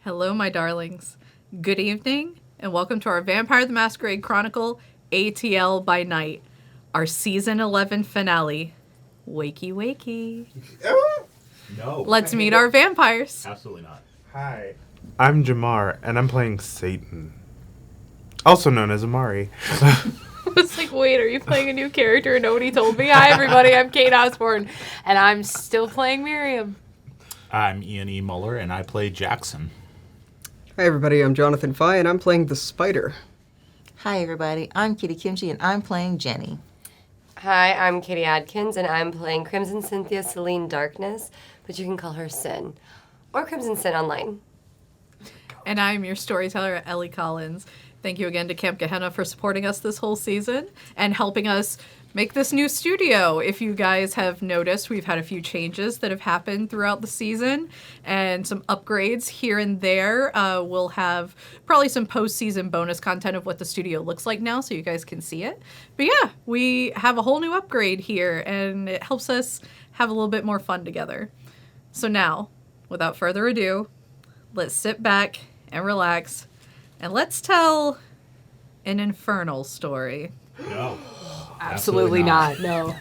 Hello, my darlings. Good evening, and welcome to our Vampire the Masquerade Chronicle ATL by Night, our Season 11 finale. Wakey, wakey. No. Let's meet our vampires. Absolutely not. Hi, I'm Jamar, and I'm playing Satan, also known as Amari. I was like, wait, are you playing a new character? And nobody told me. Hi, everybody. I'm Cate Osborn, and I'm still playing Miriam. I'm Ian E. Muller, and I play Jackson. Hi everybody, I'm Johnathan Fii, and I'm playing the Spider. Hi everybody, I'm Kitty Kimchi, and I'm playing Jenni. Hi, I'm Katie Adkins, and I'm playing Crimson Cynthia Celine Darkness, but you can call her Sin, or Crimson Sin online. And I'm your storyteller, Ellie Collins. Thank you again to Camp Gehenna for supporting us this whole season and helping us make this new studio. If you guys have noticed, we've had a few changes that have happened throughout the season and some upgrades here and there. We'll have probably some post-season bonus content of what the studio looks like now so you guys can see it. But yeah, we have a whole new upgrade here and it helps us have a little bit more fun together. So now, without further ado, let's sit back and relax and let's tell an infernal story. No. Absolutely not. No.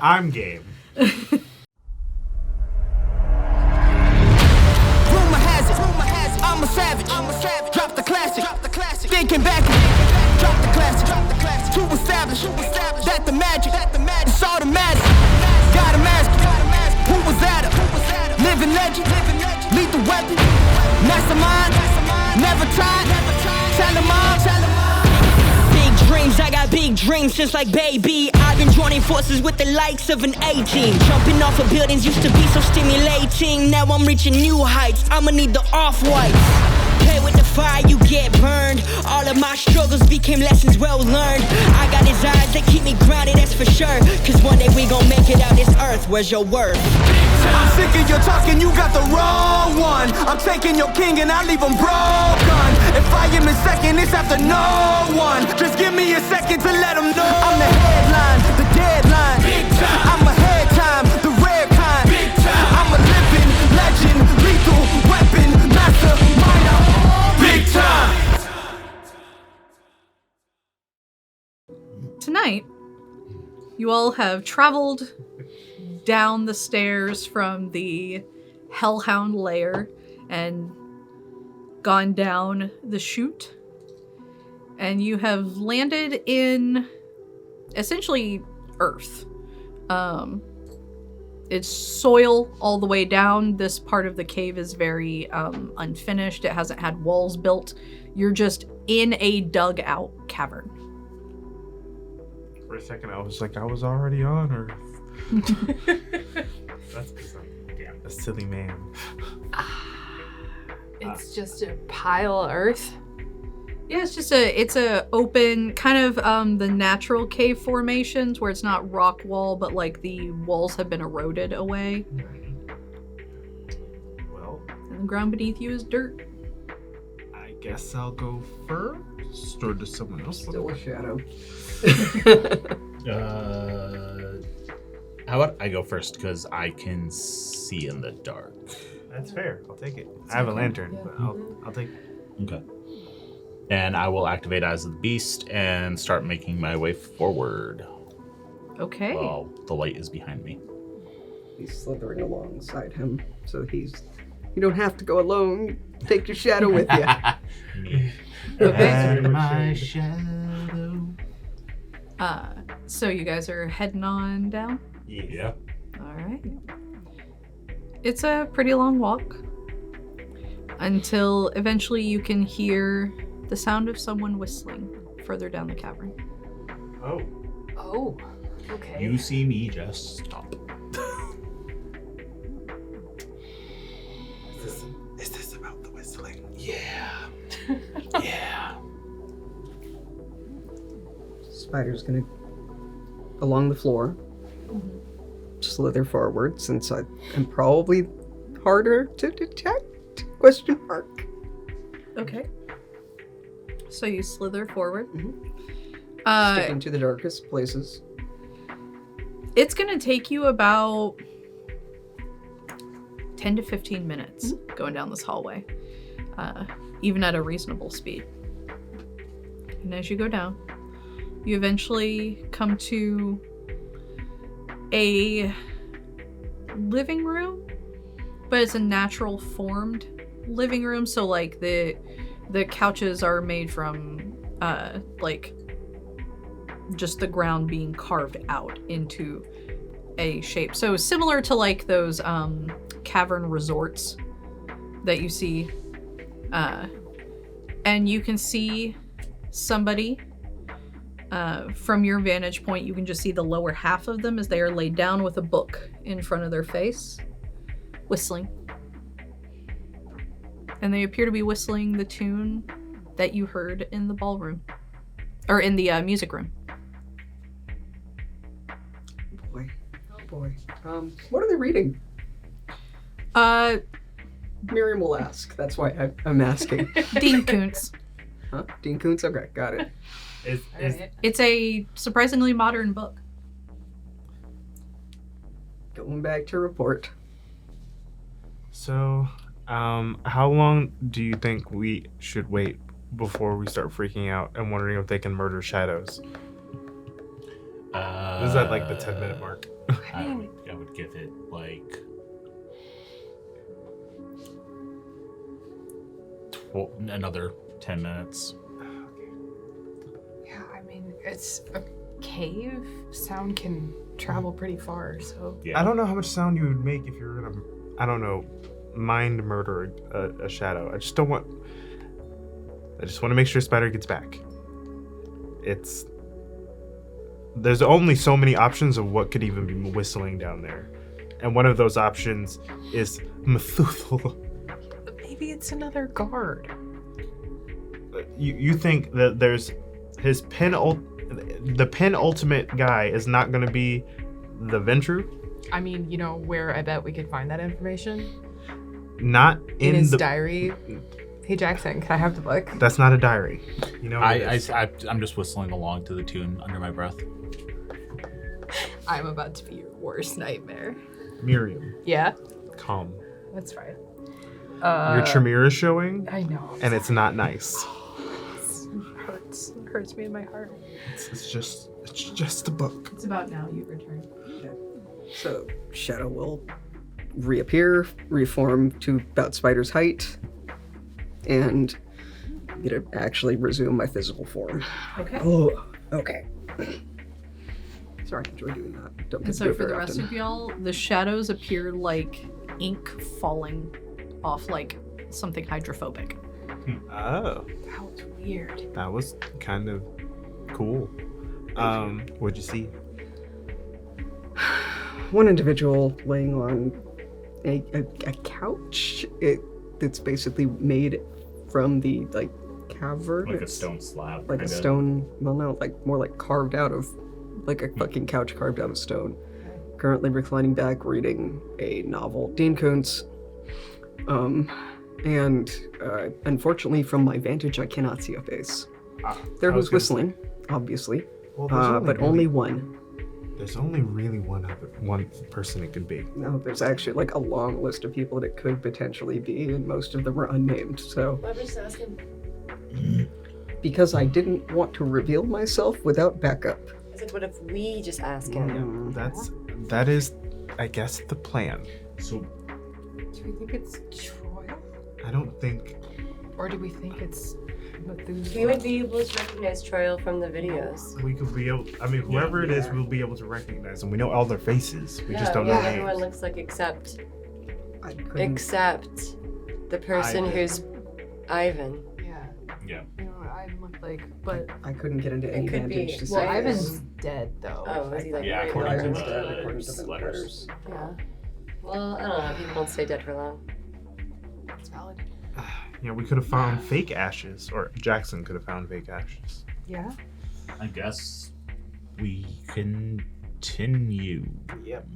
I'm game. Rumor has it, I'm a savage, drop the classic, thinking back, drop the classic, to establish, that the magic, it's automatic, got a mask, who was at it, living legend, lethal weapon, mastermind, never tired, tell them all. Dreams, I got big dreams just like baby. I've been joining forces with the likes of an A-team. Jumping off of buildings used to be so stimulating. Now I'm reaching new heights, I'ma need the off-whites. Play with the fire, you get burned. All of my struggles became lessons well learned. I got desires that keep me grounded, that's for sure. Cause one day we gon' make it out this earth, where's your worth? I'm sick of your talking, you got the wrong one. I'm taking your king and I leave him broken. If I am in second, it's after no one. Just give me a second to let them know. I'm the headline, the deadline. Big time. I'm ahead time, the rare kind. Big time. I'm a living legend, lethal weapon, mastermind. Big time. Tonight, you all have traveled down the stairs from the Hellhound lair and gone down the chute, and you have landed in essentially Earth. It's soil all the way down. This part of the cave is very unfinished. It hasn't had walls built. You're just in a dug out cavern. For a second, I was like, I was already on Earth. That's because I'm a silly man. It's just a pile of earth. Yeah, it's a open kind of the natural cave formations where it's not rock wall, but like the walls have been eroded away. Well, And the ground beneath you is dirt. I guess I'll go first, or does someone else? Still a shadow. How about I go first, because I can see in the dark. That's fair. I'll take it. I have a lantern, but I'll take it. Okay. And I will activate Eyes of the Beast and start making my way forward. Okay. While the light is behind me. He's slithering alongside him, so you don't have to go alone. Take your shadow with you. Me. Okay. And my shadow. So you guys are heading on down? Yeah. All right. It's a pretty long walk until eventually you can hear the sound of someone whistling further down the cavern. Oh. Oh, okay. You see me, just stop. Is this about the whistling? Yeah. Yeah. Spider's gonna, along the floor, slither forward, since I am probably harder to detect? Question mark. Okay. So you slither forward. Sticking to the darkest places. It's gonna take you about 10 to 15 minutes going down this hallway, even at a reasonable speed. And as you go down, you eventually come to a living room, but it's a natural formed living room. So like the couches are made from like just the ground being carved out into a shape. So similar to like those cavern resorts that you see. And you can see somebody from your vantage point. You can just see the lower half of them as they are laid down with a book in front of their face, whistling. And they appear to be whistling the tune that you heard in the ballroom. Or in the music room. Boy. What are they reading? Miriam will ask. That's why I'm asking. Dean Koontz. Huh? Dean Koontz? Okay, got it. It's a surprisingly modern book. Going back to report. So, how long do you think we should wait before we start freaking out and wondering if they can murder shadows? Is that like the 10-minute mark? I would give it like another 10 minutes. Yeah, I mean, it's a cave. Sound can travel pretty far, so. Yeah. I don't know how much sound you would make if you're gonna, I don't know, mind murder a shadow. I just want to make sure Spider gets back. There's only so many options of what could even be whistling down there. And one of those options is Methuselah. Maybe it's another guard. You think that there's the penultimate guy is not going to be the Ventru? I mean, you know where I bet we could find that information? Not In his diary. Hey Jackson, can I have the book? That's not a diary. You know. I'm just whistling along to the tune under my breath. I'm about to be your worst nightmare. Miriam, Yeah? calm. That's right. Your Tremere is showing, I know. and it's not nice. It hurts me in my heart. It's just a book. It's about now you return. So, Shadow will reappear, reform to about Spider's height, and actually resume my physical form. Okay. Oh, okay. Sorry, I enjoy doing that. Don't get And to so do it for the very rest often. of y'all, the shadows appear like ink falling off like something hydrophobic. Oh, That was weird. that was kind of cool. What'd you see? One individual laying on a couch. It's basically made from the cavern. Like a It's stone slab. like a kinda. stone. Well, no, more like carved out of, like a fucking couch carved out of stone. Currently reclining back, reading a novel. Dean Koontz. And unfortunately, from my vantage, I cannot see a face. There I who's was gonna whistling, obviously, Well, there's but only one. There's only really one person it could be. No, there's actually a long list of people that it could potentially be, and most of them are unnamed. So, Why just ask him? because I didn't want to reveal myself without backup. I said, what if we just ask him? That is, I guess, the plan. So Do we think it's Troy? I don't think. Or do we think it's Methuselah? We would be able to recognize Troil from the videos. We could be able. I mean, whoever it is, we'll be able to recognize them. We know all their faces. We just don't know what names. everyone looks like except I couldn't. except the person Ivan. who's Ivan. Yeah. yeah. You know what Ivan looked like, but I couldn't get into any could be. vantage to well, say. Ivan's dead though. Oh, is he like Yeah, right according now? to Ivan's the dead, according to the letters. Yeah. Well, I don't know. People don't stay dead for long. It's valid. You know, we could have found fake ashes, or Jackson could have found fake ashes. Yeah. I guess we continue. Yep.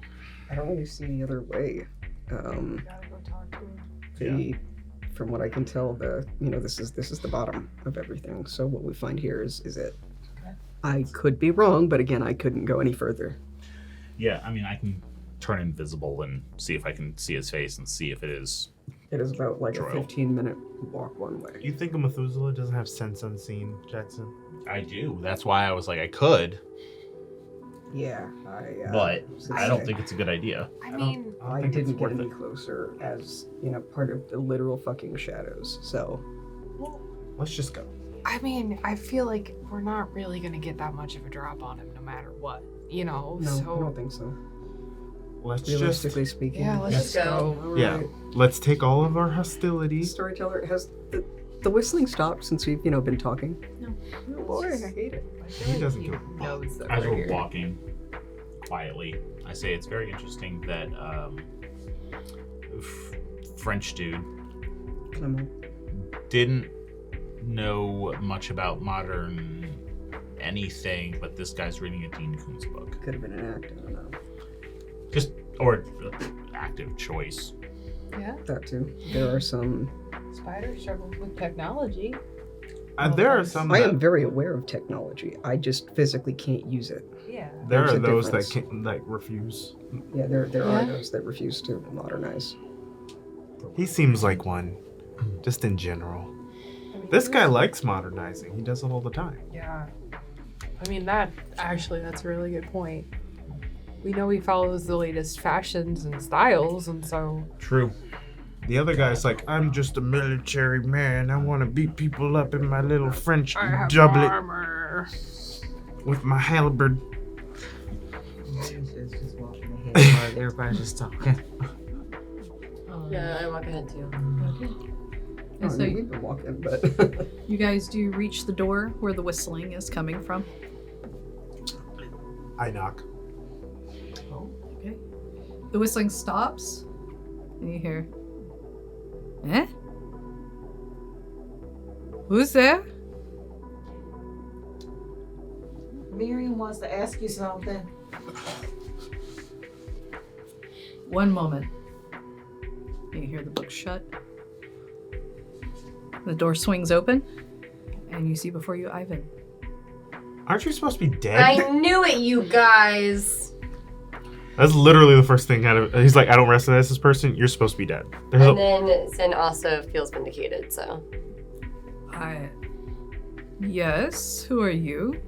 I don't really see any other way. Gotta go talk to him. From what I can tell, this is the bottom of everything. So what we find here is it. Okay. I could be wrong, but again, I couldn't go any further. Yeah, I mean, I can turn invisible and see if I can see his face and see if it is. It is about like True. a 15-minute walk one way. You think a Methuselah doesn't have sense unseen, Jackson? I do. That's why I was like, I could, Yeah, but was I gonna don't say, think it's a good idea. I mean, I I think it's didn't get worth any it. closer as, part of the literal fucking shadows, so... Let's just go. I feel like we're not really gonna get that much of a drop on him, no matter what. No, I so don't think so. Let's just Realistically speaking. yeah, let's just go. All yeah. right. Let's take all of our hostility. Storyteller, has the whistling stopped since we've, been talking? No. Oh boy, I hate it. He doesn't He give a knows that As we're we're here. walking quietly, I say it's very interesting that French dude Clement. didn't know much about modern anything, but this guy's reading a Dean Koontz book. Could have been an act, I don't know. Or active choice. Yeah, That too. There are some... Spider struggles with technology. There are some. I That, am very aware of technology. I just physically can't use it. Yeah. there There's are a those difference. that can refuse. Yeah, there Yeah. are those that refuse to modernize. He seems like one, just in general. This guy likes modernizing. He does it all the time. Yeah. That's a really good point. We know he follows the latest fashions and styles, and so True. The other guy's like, I'm just a military man. I want to beat people up in my little French I have doublet armor. with my halberd. It's just walking ahead while everybody's just talking. Yeah, I walk ahead too. Oh, so no, you- we've been walking, but... You guys do reach the door where the whistling is coming from. I knock. Okay. The whistling stops, and you hear, "Eh? Who's there?" Miriam wants to ask you something. One moment. You hear the book shut. The door swings open, and you see before you Ivan. Aren't you supposed to be dead? I knew it, you guys. That's literally the first thing out of. He's like, I don't recognize this person. You're supposed to be dead. There's And a, then Sin also feels vindicated, so. Yes, who are you?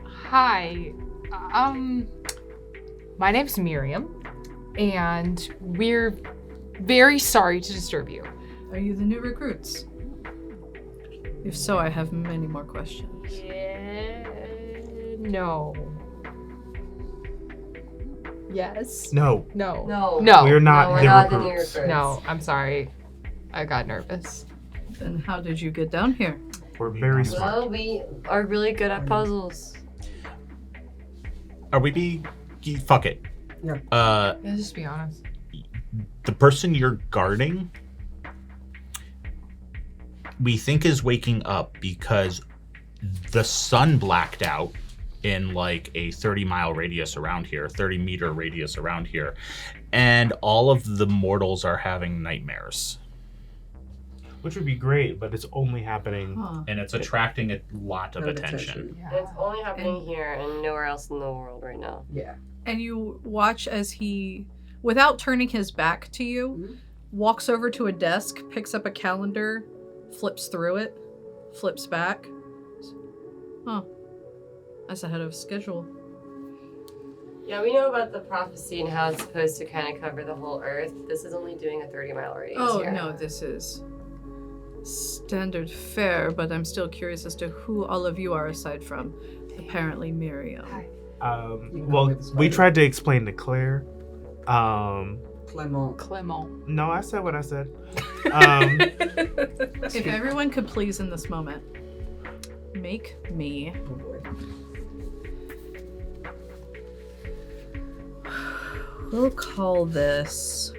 Hi. My name's Miriam, and we're very sorry to disturb you. Are you the new recruits? If so, I have many more questions. Yeah. No. Yes. no. No. No. No. We're not no, we're the not the recruits. new recruits. No, I'm sorry. I got nervous. Then how did you get down here? We're very smart. Well, we are really good at puzzles. Are we fuck it. Yeah. Let's just be honest. The person you're guarding, we think is waking up because the sun blacked out in like a 30-mile radius around here, 30-meter radius around here, and all of the mortals are having nightmares. Which would be great, but it's only happening. Huh. And it's attracting a lot of Not attention. Yeah. It's only happening here and nowhere else in the world right now. Yeah. And you watch as he, without turning his back to you, walks over to a desk, picks up a calendar, flips through it, flips back. Huh. That's ahead of schedule. Yeah, we know about the prophecy and how it's supposed to kind of cover the whole Earth. This is only doing a 30-mile radius Oh, here. no, this is standard fare, but I'm still curious as to who all of you are aside from apparently Miriam. Hi. Well, with the we spider. tried to explain to Claire. Clement. Clement. No, I said what I said. If everyone could please in this moment, make me Oh boy. we'll call this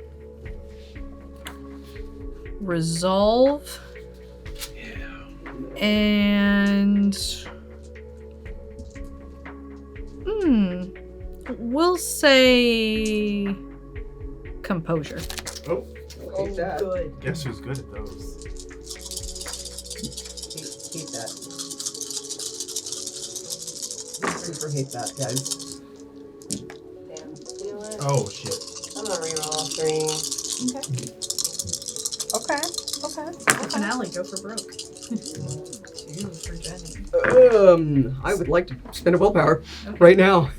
resolve. And we'll say composure. Oh, I hate that. Good. guess who's good at those? Hate that. Super hate that, guys. Damn. You know what? Oh shit. I'm gonna reroll all 3. Okay. Finale, go for broke. 2 for Jenni. I would like to spend a willpower right now.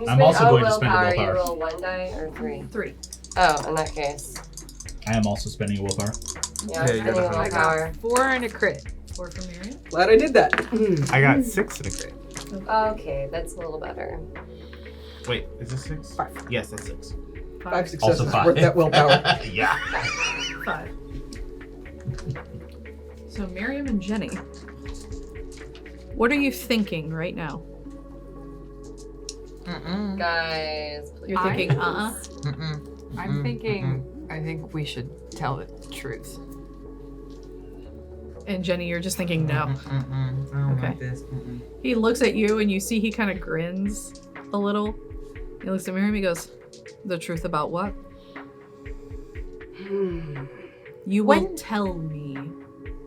I'm also going to spend a willpower. You roll 1 die or 3? 3. Oh, in that case. I am also spending a willpower. Yeah, Yeah, you spending got a the willpower. 4 and a crit. 4 for Miriam. Glad I did that. I got 6 in a crit. Okay, that's a little better. Wait, is this 6? 5. Yes, that's 6. 5 successes Also 5. worth that willpower. Yeah. 5. So Miriam and Jenni, what are you thinking right now? Guys, please. You're thinking, I'm thinking, I think we should tell the truth. And Jenni, you're just thinking no. I don't Okay. like this. He looks at you and you see he kind of grins a little. He looks at Miriam, he goes, the truth about what? You will tell me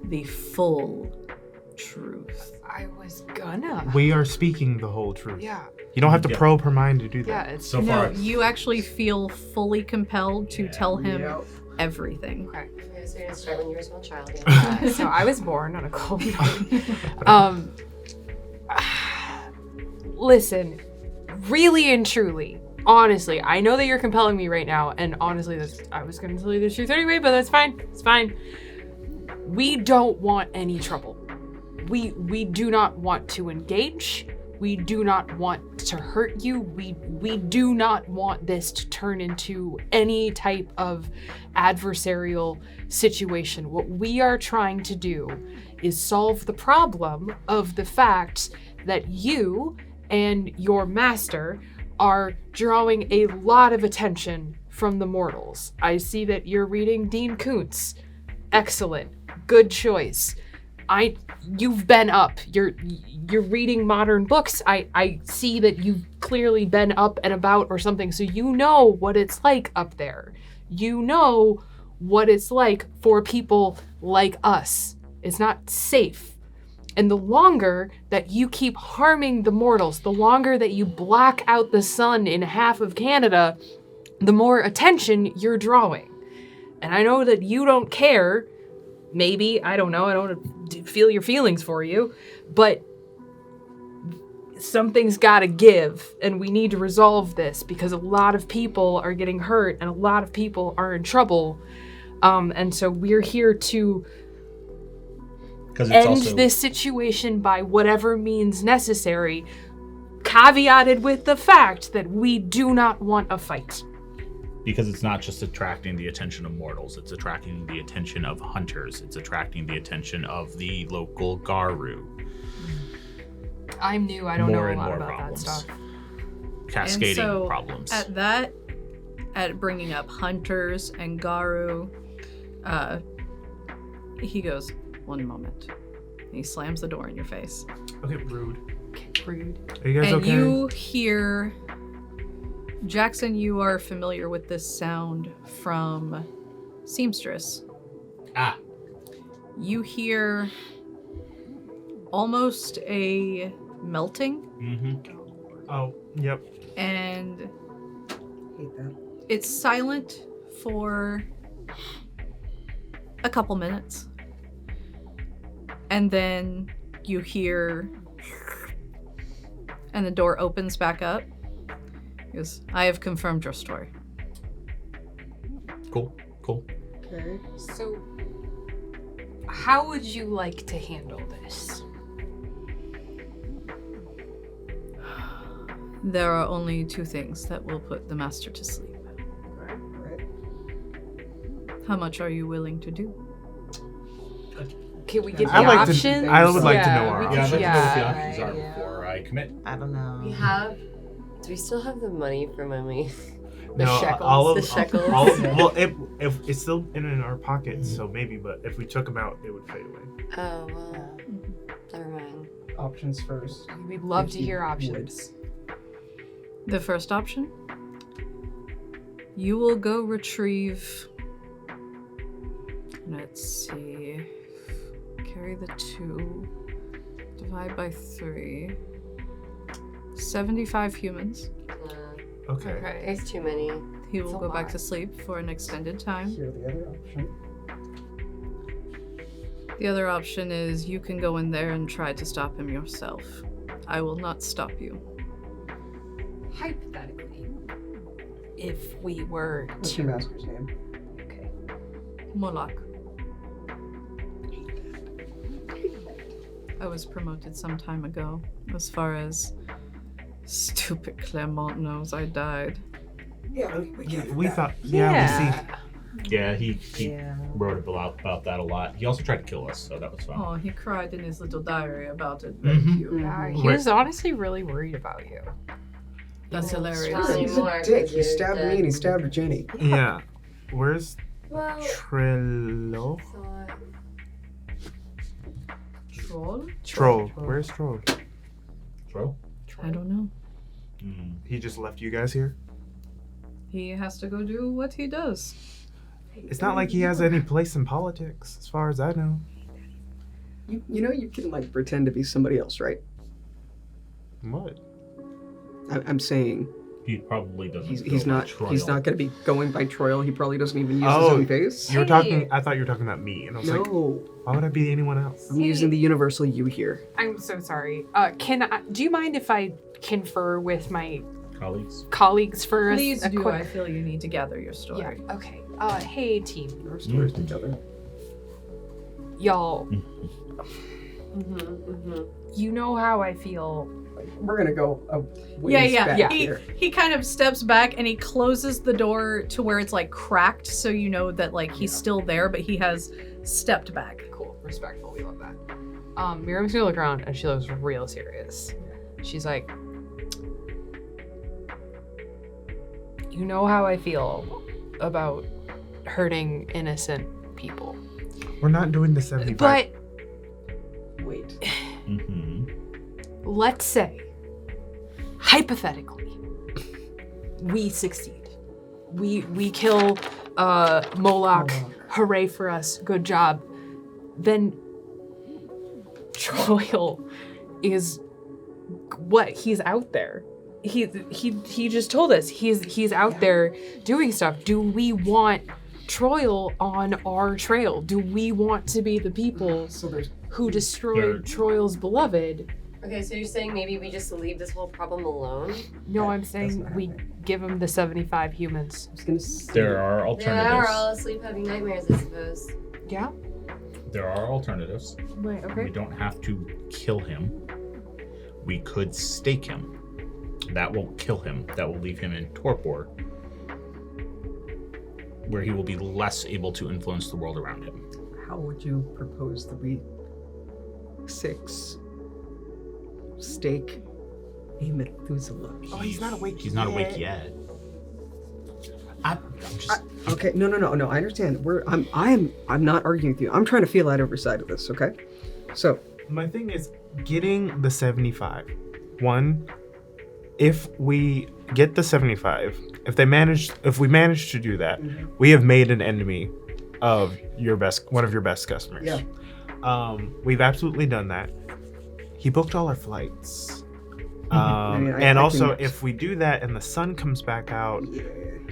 the full truth. I was gonna. We are speaking the whole truth. Yeah. You don't have to Yeah. probe her mind to do Yeah, that. it's So No, far. you actually feel fully compelled to tell him everything. okay. Okay, so you're gonna start when you were a small child. Yeah. So I was born on a cold night. Listen, really and truly, honestly, I know that you're compelling me right now, and honestly, I was gonna tell you the truth anyway, but that's fine. It's fine. We don't want any trouble. We do not want to engage. We do not want to hurt you. We do not want this to turn into any type of adversarial situation. What we are trying to do is solve the problem of the fact that you and your master are drawing a lot of attention from the mortals. I see that you're reading Dean Koontz. Excellent. Good choice. You've been up. You're reading modern books. I see that you've clearly been up and about or something, so you know what it's like up there. You know what it's like for people like us. It's not safe. And the longer that you keep harming the mortals, the longer that you black out the sun in half of Canada, the more attention you're drawing. And I know that you don't care. Maybe, I don't know, I don't want to feel your feelings for you, but something's gotta give, and we need to resolve this because a lot of people are getting hurt and a lot of people are in trouble. And so we're here to end this situation by whatever means necessary, caveated with the fact that we do not want a fight. Because it's not just attracting the attention of mortals, it's attracting the attention of hunters, it's attracting the attention of the local Garu. I'm new, I don't know More a and lot more about problems. that stuff. Cascading And so problems. At bringing up hunters and Garu, he goes, one moment. He slams the door in your face. Okay, rude. Rude. Are you guys And okay? you hear, Jackson, you are familiar with this sound from Seamstress. Ah. You hear almost a melting, Mm-hmm. Oh, yep. and Hate that. it's silent for a couple minutes. And then you hear, and the door opens back up. He goes, I have confirmed your story. Cool. Okay. So, how would you like to handle this? There are only 2 things that will put the master to sleep. Right. How much are you willing to do? Can we get the I like to- options? I would like to know our we options. could- Yeah, I'd like to know what the yeah. options are yeah. before I commit. I don't know. Do we still have the money for when we... The shekels, all of the shekels. all of- well, if it's still in our pockets, so maybe. But if we took them out, it would fade away. Oh, well, never mind. Options first. We'd love If to you hear would. options. The first option, you will go retrieve, let's see, carry the 2, divide by 3, 75 humans. Okay. Okay. There's too many. He It's will a go back lot. to sleep for an extended time. Here, the other option. The other option is you can go in there and try to stop him yourself. I will not stop you. Hypothetically, if we were What's to your master's name? okay. Moloch. I was promoted some time ago. As far as stupid Clermont knows, I died. Yeah, We thought. Yeah, we see. Yeah, he Yeah. wrote about that a lot. He also tried to kill us, so that was fun. Oh, he cried in his little diary about it. Very Mhm. cute. Yeah, he was honestly really worried about you. That's hilarious. Tell He's me more, a dick. 'cause He you're stabbed me and he stabbed Jenny. Yeah. Where's Well, Trello? Troll? Troll. Where's Troll? Bro? I don't know. He just left you guys here? He has to go do what he does. It's not like he has any place in politics, as far as I know. You know you can like pretend to be somebody else, right? What? I'm saying He probably doesn't. he's go by not Troil. he's not going to be going by Troil. He probably doesn't even use his Oh, own face. You were talking. I thought you were talking about me, and I was like, No, why would I be anyone else? I'm using the universal you here. I'm so sorry. Do you mind if I confer with my colleagues. colleagues for Please a do. quick? I feel you need to gather your Yeah. story. Okay. Hey team, Our stories together. y'all. Mm-hmm. You know how I feel. We're gonna go a Yeah, ways back yeah. here. He kind of steps back and he closes the door to where it's like cracked, so you know that like he's still there, but he has stepped back. Cool, respectful. We love that. Miriam's gonna look around and she looks real serious. She's like, you know how I feel about hurting innocent people, We're not doing the 75. but Wait. let's say, hypothetically, we succeed. We kill Moloch. Hooray for us. Good job. Then Troil is what? He's out there. He just told us he's out there doing stuff. Do we want Troil on our trail? Do we want to be the people So there's who destroyed Troil's beloved? Okay, so you're saying maybe we just leave this whole problem alone? No, I'm saying not we give him the 75 humans. I was gonna say, There are Yeah, alternatives. we're all asleep having nightmares, I suppose. Yeah? There are alternatives. Wait, We don't have to kill him. We could stake him. That won't kill him. That will leave him in torpor, where he will be less able to influence the world around him. how would you propose that we stake a Methuselah? Oh, he's not awake. He's not awake yet. I'm just. Okay, no. I understand. I'm not arguing with you. I'm trying to feel out every side of this. Okay, so My thing is getting the 75. One, if we get the 75, if we manage to do that, we have made an enemy of one of your best customers. Yeah. We've absolutely done that. He booked all our flights. I mean, I And also, can- if we do that and the sun comes back out,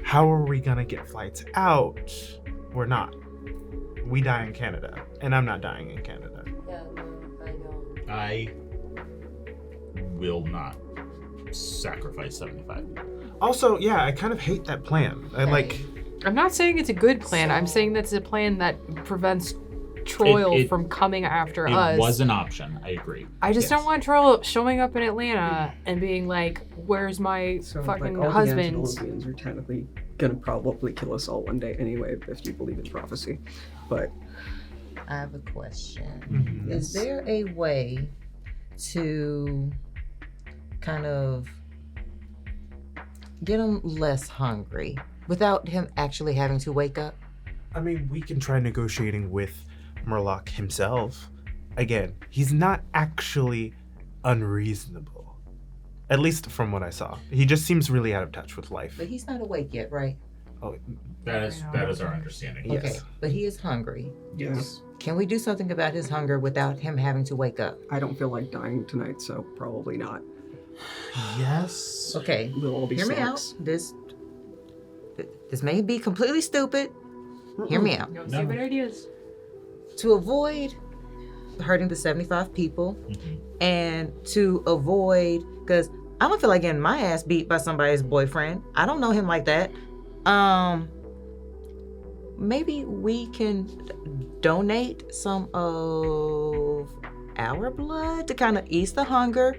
how are we gonna get flights out? We're not. We die in Canada, and I'm not dying in Canada. Yeah, no, I don't. I will not sacrifice 75. Also, yeah, I kind of hate that plan. I like. I'm not saying it's a good plan. I'm saying that's a plan that prevents Troil It- from coming after It us. was an option. I agree. I just Yes. don't want Troil showing up in Atlanta and being like, "Where's my So fucking like all husband?" the Antinomians are technically gonna probably kill us all one day anyway, if you believe in prophecy. But I have a question. Mhm. Is there a way to kind of get him less hungry without him actually having to wake up? I mean, we can try negotiating with Murloc himself. Again, he's not actually unreasonable. At least from what I saw. He just seems really out of touch with life. But he's not awake yet, right? Oh, That is our understanding. Yes. Okay, but he is hungry. yes, Can we do something about his hunger without him having to wake up? I don't feel like dying tonight, so probably not. Yes. Okay, We'll all be hear me out. snacks. This may be completely stupid. Hear me out. No stupid ideas. To avoid hurting the 75 people and to avoid, because I don't feel like getting my ass beat by somebody's boyfriend. I don't know him like that. Maybe we can donate some of our blood to kind of ease the hunger,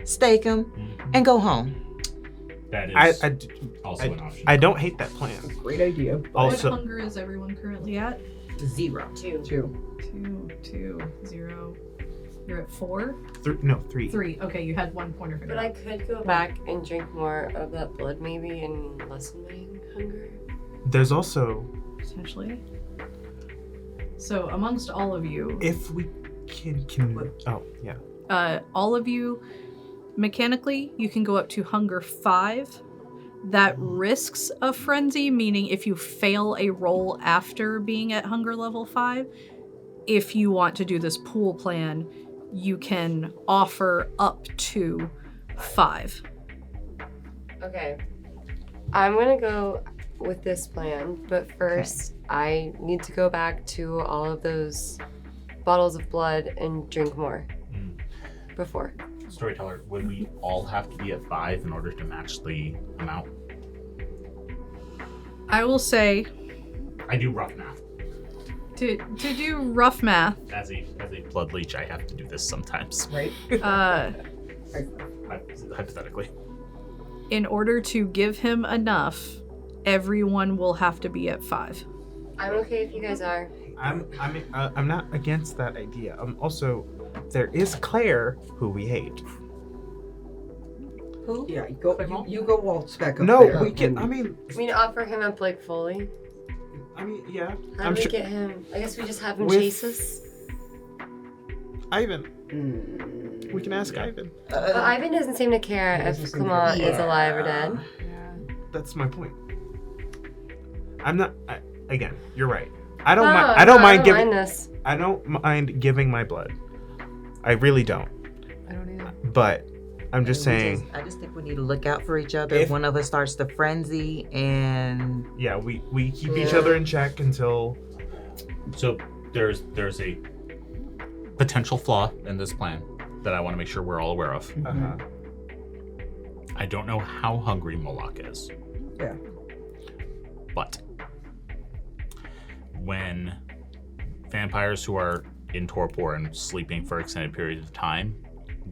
stake him, and go home. That is also an option. I don't hate that plan. Great idea. Also, What hunger is everyone currently at? 0. 2. 2, 0. You're at 4? 3. 3. Okay, you had 1 point of But I could go back and drink more of that blood maybe and lessen my hunger. There's also, potentially. So amongst all of you, if we can oh, yeah. all of you, mechanically, you can go up to hunger 5. That risks a frenzy, meaning if you fail a roll after being at hunger level 5, if you want to do this pool plan, you can offer up to 5. Okay. I'm gonna go with this plan, but first I need to go back to all of those bottles of blood and drink more before. Storyteller, would we all have to be at 5 in order to match the amount? I will say, I do rough math. to do rough math, As a blood leech, I have to do this sometimes. Right? Hypothetically. in order to give him enough, everyone will have to be at 5. I'm okay if you guys are. I'm not against that idea. Also, there is Claire, who we hate. Who? Yeah, you go waltz back up No, there. we can. and- We need to offer him up like fully. Yeah. How I'm do we sure. get him? I guess we just have him With- chase us. Ivan. We can ask Ivan. But Ivan doesn't seem to care if Kamal is alive or dead. That's my point. I'm not. Again, you're right. I don't No, mind. no, I don't mind giving. mind this. I don't mind giving my blood. I really don't. I don't either. But I'm just saying. I just think we need to look out for each other. If- If one of us starts to frenzy and Yeah, we keep each other in check until. So there's a potential flaw in this plan that I want to make sure we're all aware of. I don't know how hungry Moloch is. Yeah. But when vampires who are in torpor and sleeping for extended periods of time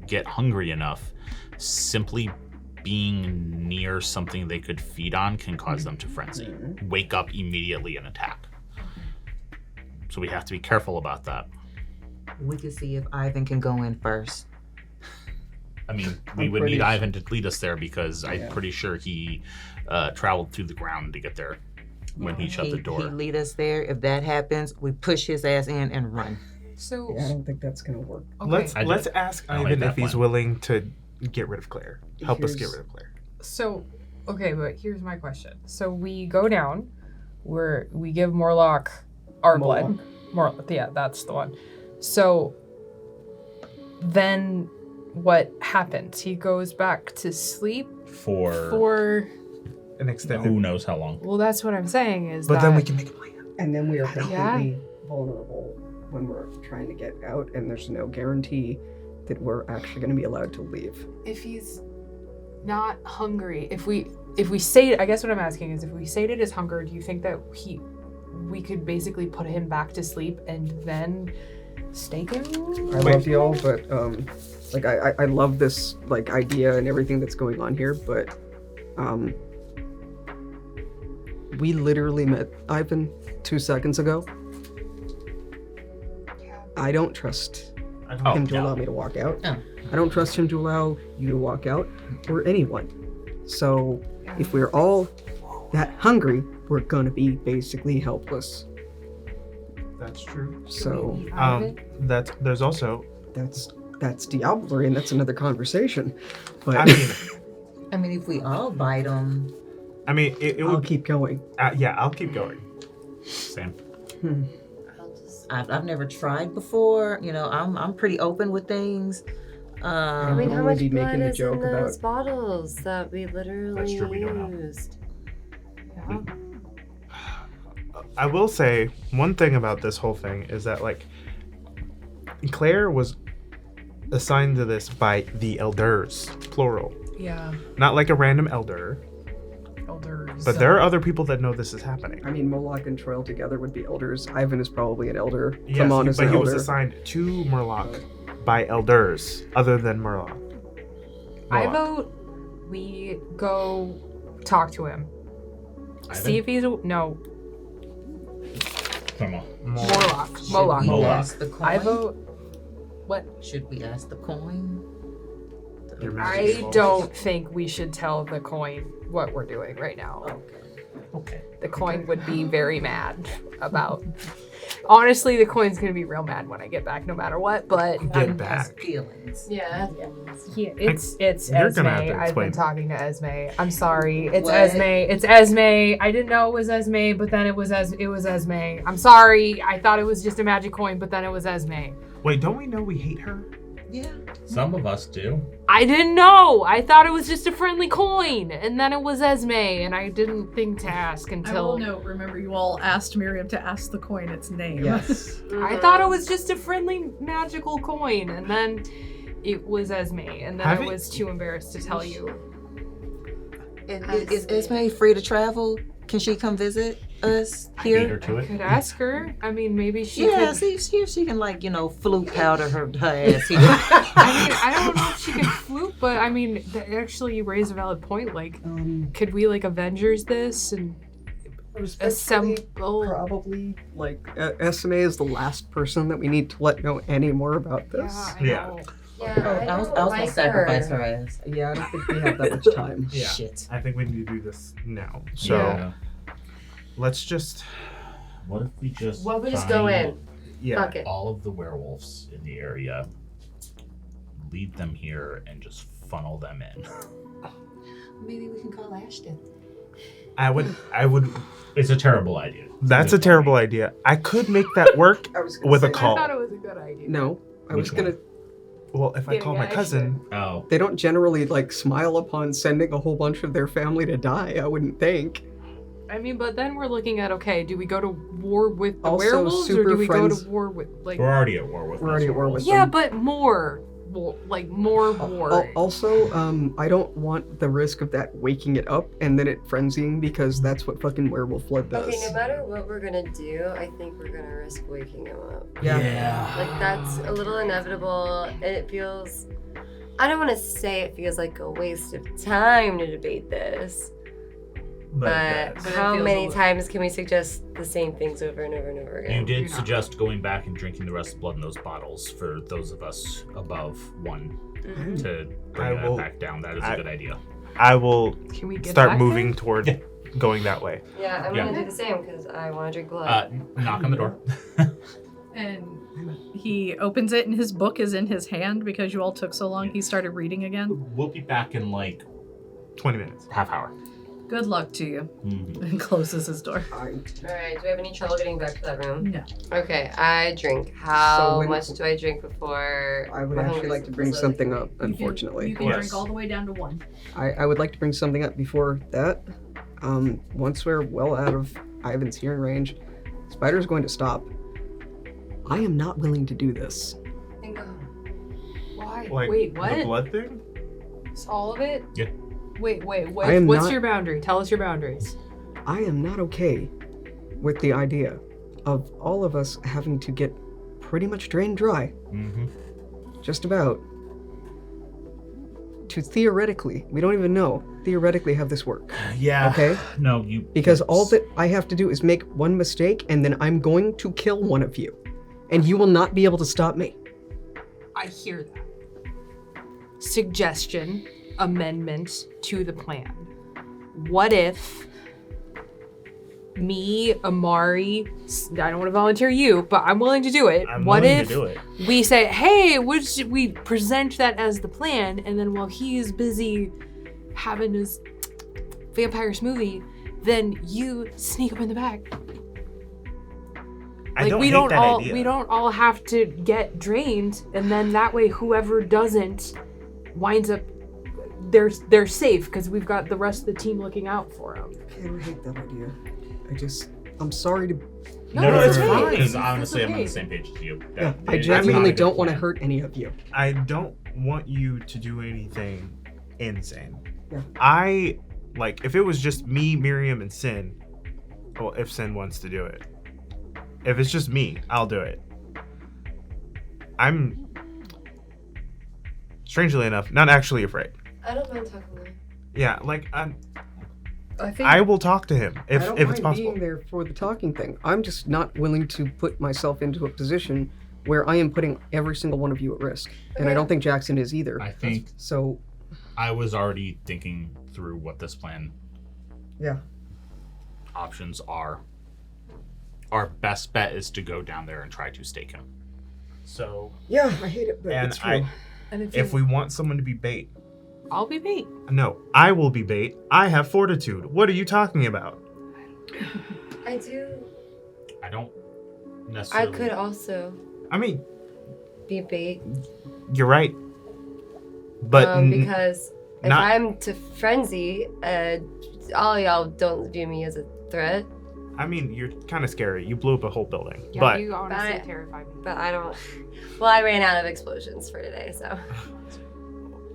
get hungry enough, simply being near something they could feed on can cause them to frenzy, wake up immediately and attack. So we have to be careful about that. we can see if Ivan can go in first. I mean, we would need Ivan to lead us there because I'm pretty sure he traveled through the ground to get there when he shut the door. He lead us there. If that happens, we push his ass in and run. So Yeah, I don't think that's gonna work. okay. Let's ask I like Ivan that if he's plan. willing to get rid of Claire. Help us get Here's- rid of Claire. So, okay, but here's my question. So we go down, we give Morlock our blood. Yeah, that's the one. So then what happens? He goes back to sleep for An extended. who knows how long. well, that's what I'm saying is But that then we can make a plan. And then we are Yeah. completely vulnerable when we're trying to get out, and there's no guarantee that we're actually going to be allowed to leave. if he's not hungry, if we say, I guess what I'm asking is if we sated his hunger, do you think that we could basically put him back to sleep and then stake him? I love y'all, but like I love this like idea and everything that's going on here, but we literally met Ivan 2 seconds ago. I don't trust him to allow me to walk out. Oh. I don't trust him to allow you to walk out, or anyone. So if we're all that hungry, we're gonna be basically helpless. That's true. So There's also. that's diablerie, and that's another conversation. But I mean, if we all bite him, it I'll would. keep going. Yeah, I'll keep going. Same. I've never tried before. You know, I'm pretty open with things. I mean, how only much be blood making a is in joke those about- bottles that we literally That's true, we don't know. used? Yeah. I will say one thing about this whole thing is that like Claire was assigned to this by the elders, plural. Yeah. Not like a random elder, Elders. but there are other people that know this is happening. I mean, Moloch and Troil together would be elders. Ivan is probably an elder. Yes, Clemon is but an he elder. was assigned to Murloc by elders other than Murloc. I Murloc. vote we go talk to him. Ivan? See if he's no Come on. Moloch. Should Moloch. we Moloch. ask the coin? I vote. What? Should we ask the coin? Your I Majesty. don't think we should tell the coin what we're doing right now. Okay. The coin would be very mad about. Honestly, the coin's gonna be real mad when I get back, no matter what. But Get back. Feelings. Yeah. yeah, it's You're Esme. gonna have to I've explain. been talking to Esme. I'm sorry. It's What? Esme. It's Esme. I didn't know it was Esme, but then it was Esme. I'm sorry. I thought it was just a magic coin, but then it was Esme. Wait, don't we know we hate her? Yeah. Some of us do. I didn't know. I thought it was just a friendly coin, and then it was Esme, and I didn't think to ask I will until note, remember you all asked Miriam to ask the coin its name. Yes. I thought it was just a friendly magical coin, and then it was Esme, and then I Have it- was too embarrassed to tell you. Is Esme free to travel? Can she come visit us I beat her here? to I it. could ask her. I mean, maybe she Yeah, could. see if she can, like, flute powder her ass here. I mean, I don't know if she could flute, but I mean, actually, you raise a valid point. Like, could we like Avengers this and assemble? Probably, like, SMA is the last person that we need to let know any more about this. Yeah, I Yeah. know. Yeah, I was gonna sacrifice her ass. Yeah, I don't think we have that much time. Yeah. Shit. I think we need to do this now. So Yeah. let's just What if we just Well, we just go find in. yeah. Fuck it. all of the werewolves in the area, lead them here, and just funnel them in? Maybe we can call Ashton. I would It's a terrible idea. that's a terrible idea. I could make that work I was gonna with a say- call. I thought it was a good idea. No, I was Which gonna. Well, if I Getting call my action. cousin, Oh, They don't generally like smile upon sending a whole bunch of their family to die. I wouldn't think. I mean, but then we're looking at do we go to war with the Also, werewolves or super do we go friends- to war with like? we're already at war with. We're already those at war with werewolves. Yeah, them. but more war. Also, I don't want the risk of that waking it up and then it frenzying because that's what fucking werewolf blood does. Okay, no matter what we're gonna do, I think we're gonna risk waking him up. Yeah. Like, that's a little inevitable, and it feels. I don't want to say it feels like a waste of time to debate this, but But it how feels many a li- times can we suggest the same things over and over and over You again? did You're not suggest going back and drinking the rest of the blood in those bottles for those of us above 1 Mhm. to I bring that will- back down. That is a I- good idea. I will Can we get start back moving there? toward Yeah. going that way. Yeah, I'm Yeah. gonna do the same because I want to drink blood. Knock on the door. And he opens it and his book is in his hand because you all took so long. He started reading again. We'll be back in like 20 minutes. half hour. Good luck to you. Mhm. And closes his door. All right, do we have any trouble getting back to that room? No. Okay, I drink. How So when- much do I drink before? I would my actually hunger's like to bring slowly something coming? up, You can- unfortunately. You can Yes. drink all the way down to 1. I would like to bring something up before that. Once we're well out of Ivan's hearing range, Spider's going to stop. I am not willing to do this. Bingo. Why? Like Wait, the what? blood thing? It's all of it? Yeah. Wait. I am What's not- your boundary? Tell us your boundaries. I am not okay with the idea of all of us having to get pretty much drained dry, Mm-hmm. just about, to theoretically, we don't even know, theoretically have this work. Yeah. Okay? No, you. Because all that I have to do is make one mistake and then I'm going to kill one of you. And you will not be able to stop me. I hear that. Suggestion, amendment to the plan. What if me, Amari, I don't want to volunteer you, but I'm willing to do it. I'm What willing if to do it. we say, hey, we present that as the plan, and then while he's busy having his vampire smoothie, then you sneak up in the back. I Like don't we hate don't that all idea. we don't all have to get drained, and then that way whoever doesn't winds up they're safe because we've got the rest of the team looking out for them. I don't hate that idea. I'm sorry to. No, it's okay. fine. Because That's honestly, I'm on okay. the same page as you. Yeah, That- I it's genuinely not a don't good want to plan. hurt any of you. I don't want you to do anything insane. Yeah. I like if it was just me, Miriam, and Sin. Well, if Sin wants to do it. If it's just me, I'll do it. I'm strangely enough not actually afraid. I don't mind talking to him. Yeah, like I think I will talk to him I if don't it's mind possible. being there for the talking thing. I'm just not willing to put myself into a position where I am putting every single one of you at risk, and I Okay. don't think Jackson is either. I think So, I was already thinking through what this plan yeah. options are. Our best bet is to go down there and try to stake him. So, Yeah, I hate it, but and it's true. And if we want someone to be bait, I'll be bait. no, I will be bait. I have fortitude. What are you talking about? I do. I don't I necessarily. could also I mean, be bait. you're right. But Because if not- I'm to frenzy, all y'all don't view me as a threat. I mean, you're kind of scary. You blew up a whole building. Yeah, but you honestly But- terrified me. But I don't. Well, I ran out of explosions for today, so.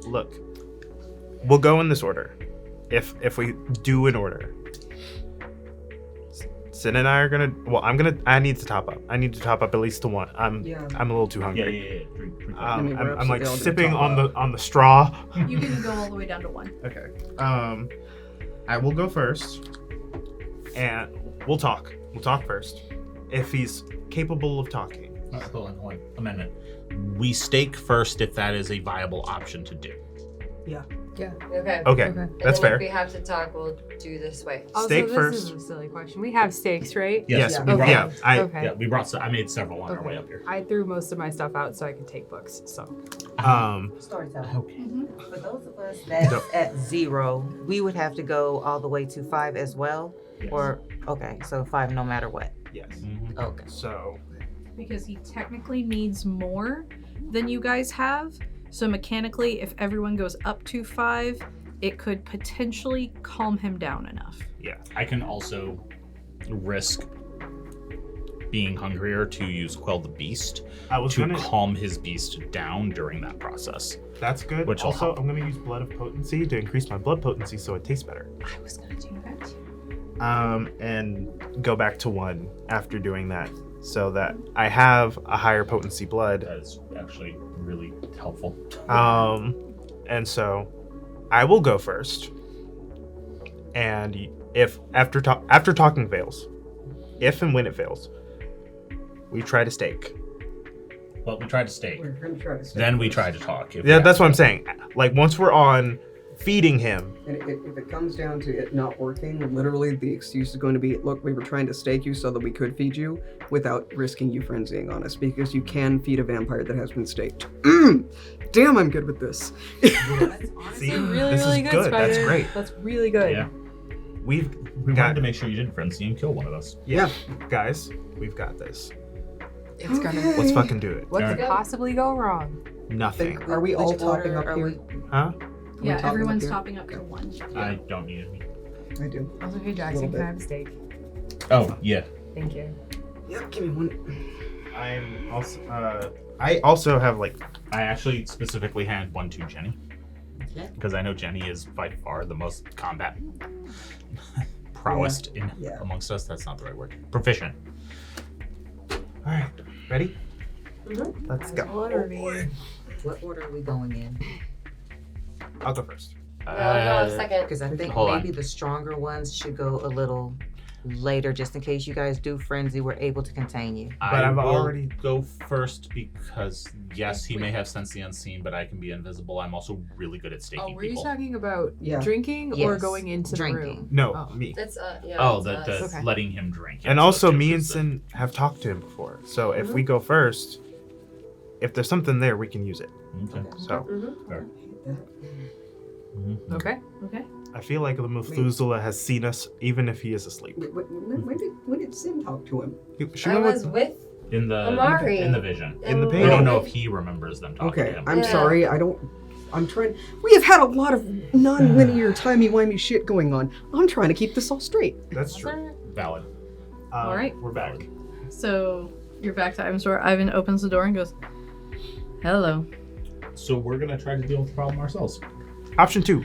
look, we'll go in this order. If we do an order, Sin and I are gonna. Well, I need to top up. I need to top up at least to one. I'm Yeah. a little too Yeah, hungry. yeah. Drink I mean, we're I'm like absolutely all gonna sipping top on up. the straw. you can go all the way down to 1. Okay. I will go first, and we'll talk. We'll talk first. If he's capable of talking. Hold on. Amendment. We stake first if that is a viable option to do. Yeah. Okay. Okay, Okay. And that's then fair. If we have to talk, we'll do this way. Also, Steak this first. is a silly question. We have stakes, right? Yes. Yes. Okay. Yeah. Okay. Yeah, we brought. I made several on our Okay. way up here. I threw most of my stuff out so I could take books. So Storyteller. Okay. For those of us that's at 0, we would have to go all the way to 5 as well? Yes. Or, okay, so 5 no matter what. Yes. Mhm. Okay. So Because he technically needs more than you guys have. So mechanically, if everyone goes up to 5, it could potentially calm him down enough. yeah. I can also risk being hungrier to use Quell the Beast I was to gonna. calm his beast down during that process. That's good. Which will also, help. I'm gonna use blood of potency to increase my blood potency so it tastes better. I was gonna do that. And go back to 1 after doing that, so that I have a higher potency blood. That is actually really helpful. And so I will go first. And if after talking fails, if and when it fails, we try to stake. Well, we tried to stake. We're gonna try to stay Then we first. tried to talk. If Yeah, we that's what I'm have saying. Like once we're on feeding him, And if it comes down to it not working, literally the excuse is going to be, look, we were trying to stake you so that we could feed you without risking you frenzying on us, because you can feed a vampire that has been staked. Damn, I'm good with this. that's honestly See, really, this is really good, good. Spider. That's great. That's really good. Yeah. we We got wanted to make sure you didn't frenzy and kill one of us. yeah, guys, we've got this. It's gonna. Let's fucking do it. What could Alright. possibly go wrong? Nothing. Are we all Which topping order up are here? we- Huh? we Yeah, topping up everyone's here? topping up to 1. I don't need it. I do. Also, hey Jackson, Little can I bit. have a steak? Oh, yeah. Thank you. Yep, give me one. I'm also. I also have like. I actually specifically had 1 to Jenni. Okay. Because I know Jenni is by far the most combat prowessed in Yeah. amongst us. That's not the right word. Proficient. All right, ready? Mm-hmm. Let's go. What order do you- What order are we going in? I'll go first. No, second. Because I think Hold on. maybe the stronger ones should go a little later, just in case you guys do frenzy. We're able to contain you. But I I've will already- go first because yes, he may have sense the unseen, but I can be invisible. I'm also really good at staking Oh, were you people. talking about Yeah. drinking or Yes, going into the drinking. room? No, Oh. me. It's yeah. Oh, it's the us. Okay. letting him drink. And Yes, also, those me two and is the- Sin have talked to him before. So if we go first, if there's something there, we can use it. Okay. So Mhm. Mhm. Okay. Okay. I feel like the Methuselah has seen us, even if he is asleep. When did Sin talk to him? She I went was with- with In the Amari. in the vision. In the We pain. don't know if he remembers them talking Okay, to him. I'm Yeah. sorry. I'm trying. We have had a lot of non-linear, timey-wimey shit going on. I'm trying to keep this all straight. That's true. Valid. All right. We're back. So you're back to Ivan's door. Ivan opens the door and goes, "Hello. So we're gonna try to deal with the problem ourselves. Option 2.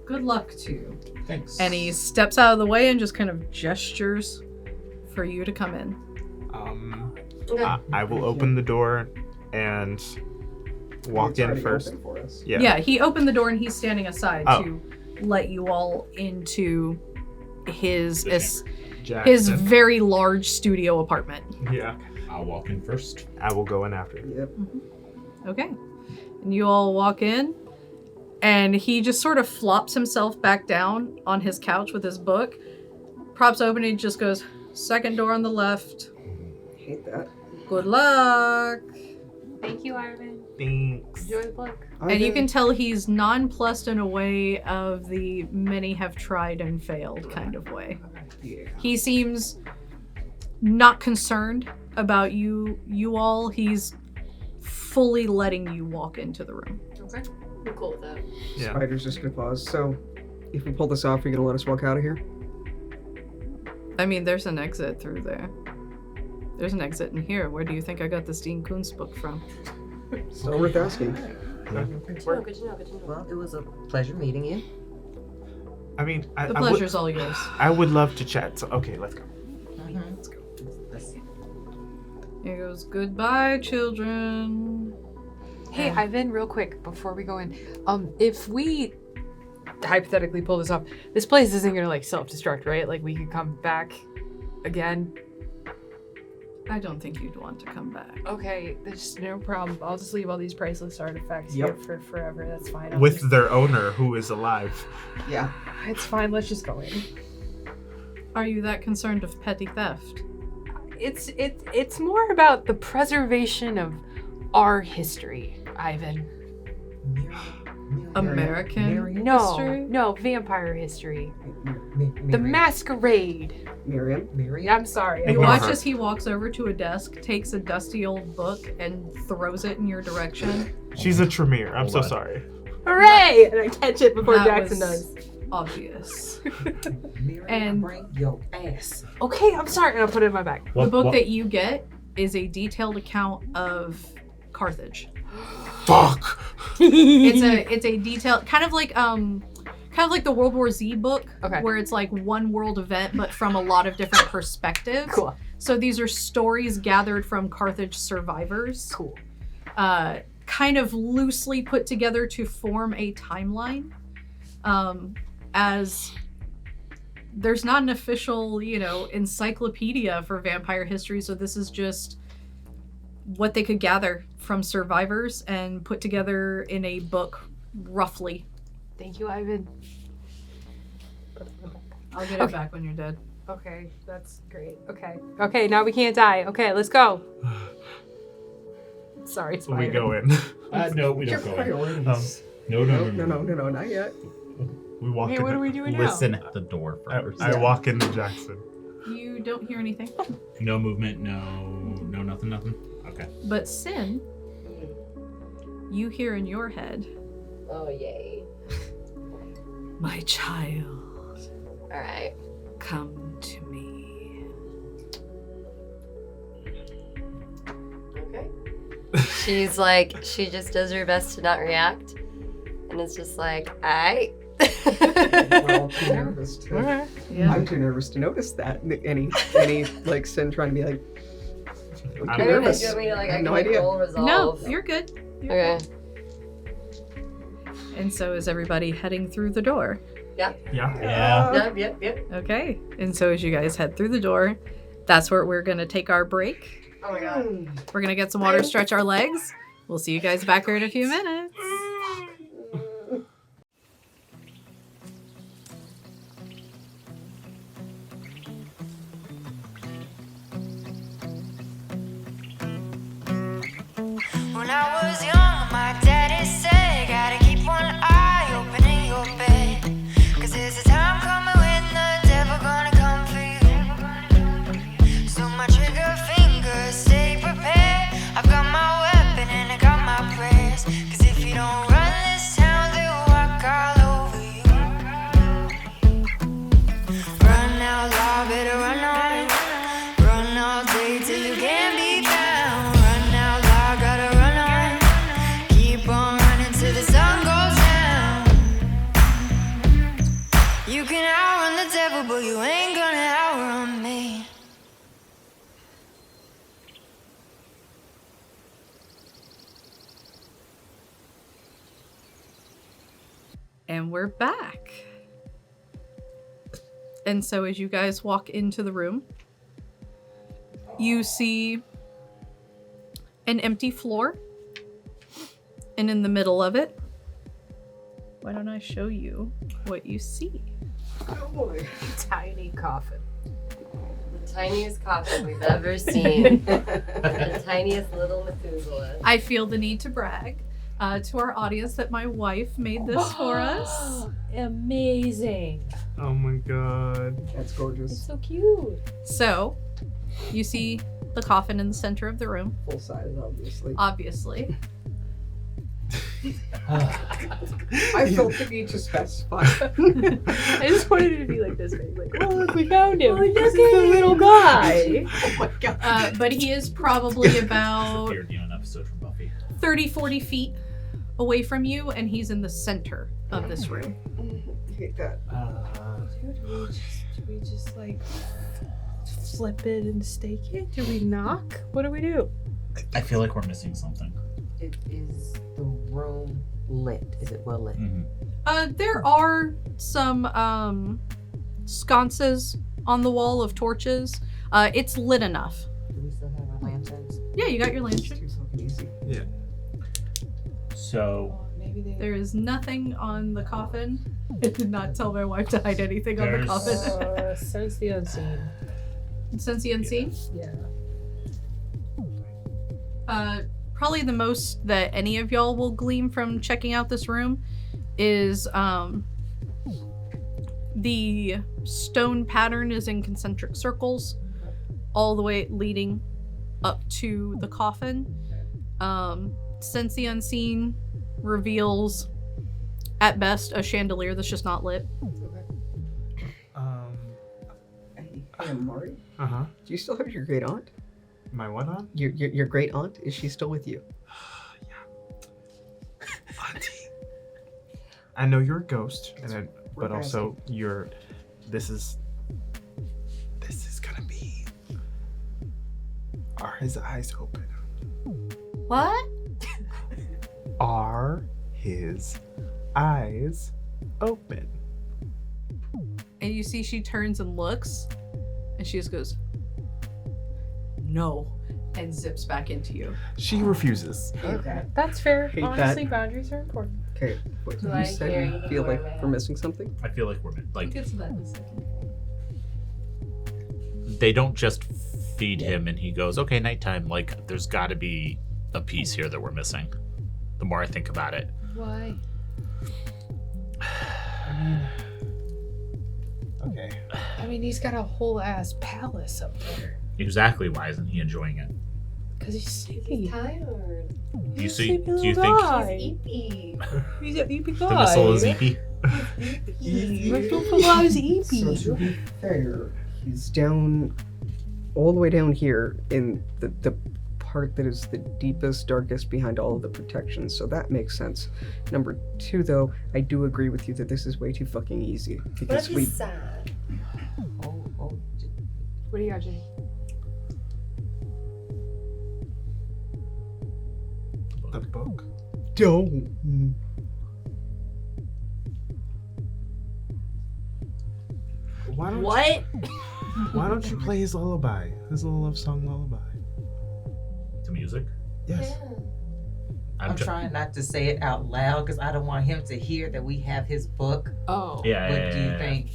Good luck to you." Thanks. And he steps out of the way and just kind of gestures for you to come in. I will open the door and walk It's in already first. open for us. Yeah. Yeah, he opened the door and he's standing aside Oh. to let you all into his The his Jackson. very large studio apartment. Yeah. I'll walk in first. I will go in after. Yep. Okay. And you all walk in, and he just sort of flops himself back down on his couch with his book, props open, and he just goes, "Second door on the left. Hate that. Good luck." Thank you, Ivan. Thanks. Enjoy the book. And you can tell he's nonplussed in a way of the many have tried and failed kind of way. Yeah. He seems not concerned about you all. He's fully letting you walk into the room. Okay. I'm cool with that. Yeah. Spider's just gonna pause. So, if we pull this off, you're gonna let us walk out of here? I mean, there's an exit through there. There's an exit in here. Where do you think I got this Dean Koontz book from? Still worth asking. Good to know, good to know, good to know. Well, it was a pleasure meeting you. I mean, The pleasure's all yours. I would love to chat. So, okay, let's go. Let's go. Let's see. Here goes, "Goodbye, children." Hey, Ivan, real quick before we go in, if we hypothetically pull this off, this place isn't gonna like self-destruct, right? Like we could come back again. I don't think you'd want to come back. Okay, there's no problem. I'll just leave all these priceless artifacts Yep. here for forever. That's fine. I'll With just- their owner, who is alive. Yeah. It's fine. Let's just go in. Are you that concerned of petty theft? It's more about the preservation of our history, Ivan. American No, history? no, vampire history. The Miriam. Masquerade. Miriam. Yeah, I'm sorry. You Ignore watch her. as he walks over to a desk, takes a dusty old book, and throws it in your direction. She's a Tremere. I'm Hold so on. sorry. Hooray! And I catch it before That Jackson was does. Obvious. Miriam, And- bring your ass. Okay, I'm sorry. And I'll put it in my bag. The book that you get is a detailed account of Carthage. Fuck. It's a detailed kind of like the World War Z book, Okay. where it's like one world event but from a lot of different perspectives. Cool. So these are stories gathered from Carthage survivors. Cool. Kind of loosely put together to form a timeline. As there's not an official, encyclopedia for vampire history, so this is just what they could gather from survivors and put together in a book, roughly. Thank you, Ivan. I'll get it back when you're dead. Okay, that's great. Okay, now we can't die. Okay, let's go. Sorry, So we Spider. go in. No, we Your don't go in. priorities. No, No, not yet. We walk Hey, in. what are we doing now? Listen at the door first. I walk into Jackson. You don't hear anything. No movement, no nothing. Okay. But Sin, you hear in your head, Oh, yay. "My child, All right. come to me." Okay. She's like, she just does her best to not react. And it's just like, aight. Well, too nervous to. Yeah. I'm too nervous to notice that. Any like Sin trying to be like. I'm I'm too I mean, nervous. do you want me to, like, I have no actually idea. roll resolve? No, you're good. You're Okay. good. And so is everybody heading through the door? Yeah. Yeah. Yep. Okay. And so as you guys head through the door, that's where we're going to take our break. Oh my god. We're going to get some water, stretch our legs. We'll see you guys back here in a few minutes. When I was young, my daddy said, gotta keep one eye open in your bed. And we're back. And so as you guys walk into the room, you see an empty floor. And in the middle of it, why don't I show you what you see? Oh boy. Tiny coffin. The tiniest coffin we've ever seen. The tiniest little Methuselah. I feel the need to brag to our audience that my wife made this for us. Amazing. Oh my god. That's gorgeous. It's so cute. So, you see the coffin in the center of the room, Full size, obviously. obviously. I felt the need to specify. I just wanted it to be like this big. Like, oh, look, we found him. This is the little guy. Oh my god. But he is probably about Appeared in an episode from Buffy. 30, 40 feet away from you, and he's in the center of this room. I hate that. Do we just like flip it and stake it? Do we knock? What do we do? I feel like we're missing something. Is the room lit? Is it well lit? There are some sconces on the wall of torches. It's lit enough. Do we still have our lanterns? Yeah, you got your It's lantern. too fucking easy. So Maybe they. There is nothing on the coffin. I did not tell my wife to hide anything on the There's- coffin. Sense the unseen. Sense the unseen. Yeah. Probably the most that any of y'all will glean from checking out this room is the stone pattern is in concentric circles all the way leading up to the coffin. Sense the unseen reveals at best a chandelier that's just not lit. Hey, Amari, Uh-huh. do you still have your great aunt? My what on? Your great aunt? Is she still with you? Auntie. I know you're a ghost, but We're also you're. This is gonna be. Are his eyes open? What? Are his eyes open? And you see she turns and looks, and she just goes, no, and zips back into you. She refuses. Okay. That's fair. Hate Honestly, that. boundaries are important. Okay. What Do you I said hear you anything feel like more, man? we're missing something? I feel like we're We'll like get to that in a second. they don't just feed him and he goes, okay, nighttime. Like there's got to be a piece here that we're missing. The more I think about it, Why? Okay. I mean, he's got a whole ass palace up there. exactly why isn't he enjoying it? Because he's sleepy. Tired. Do you see? Sleepy Do you little think guy. Eepy. He's a eepy the guy. missile is eepy? My little guy's So eepy. to be fair, he's down, all the way down here in the part that is the deepest, darkest behind all of the protections. So that makes sense. Number two, though, I do agree with you that this is way too fucking easy What because if we. he's sad? Oh. What do you got, Jenny? The book. Don't. Why don't What? Why don't you play his lullaby? His little love song lullaby. To music? Yes. I'm trying not to say it out loud because I don't want him to hear that we have his book. Oh. Yeah. What do you think?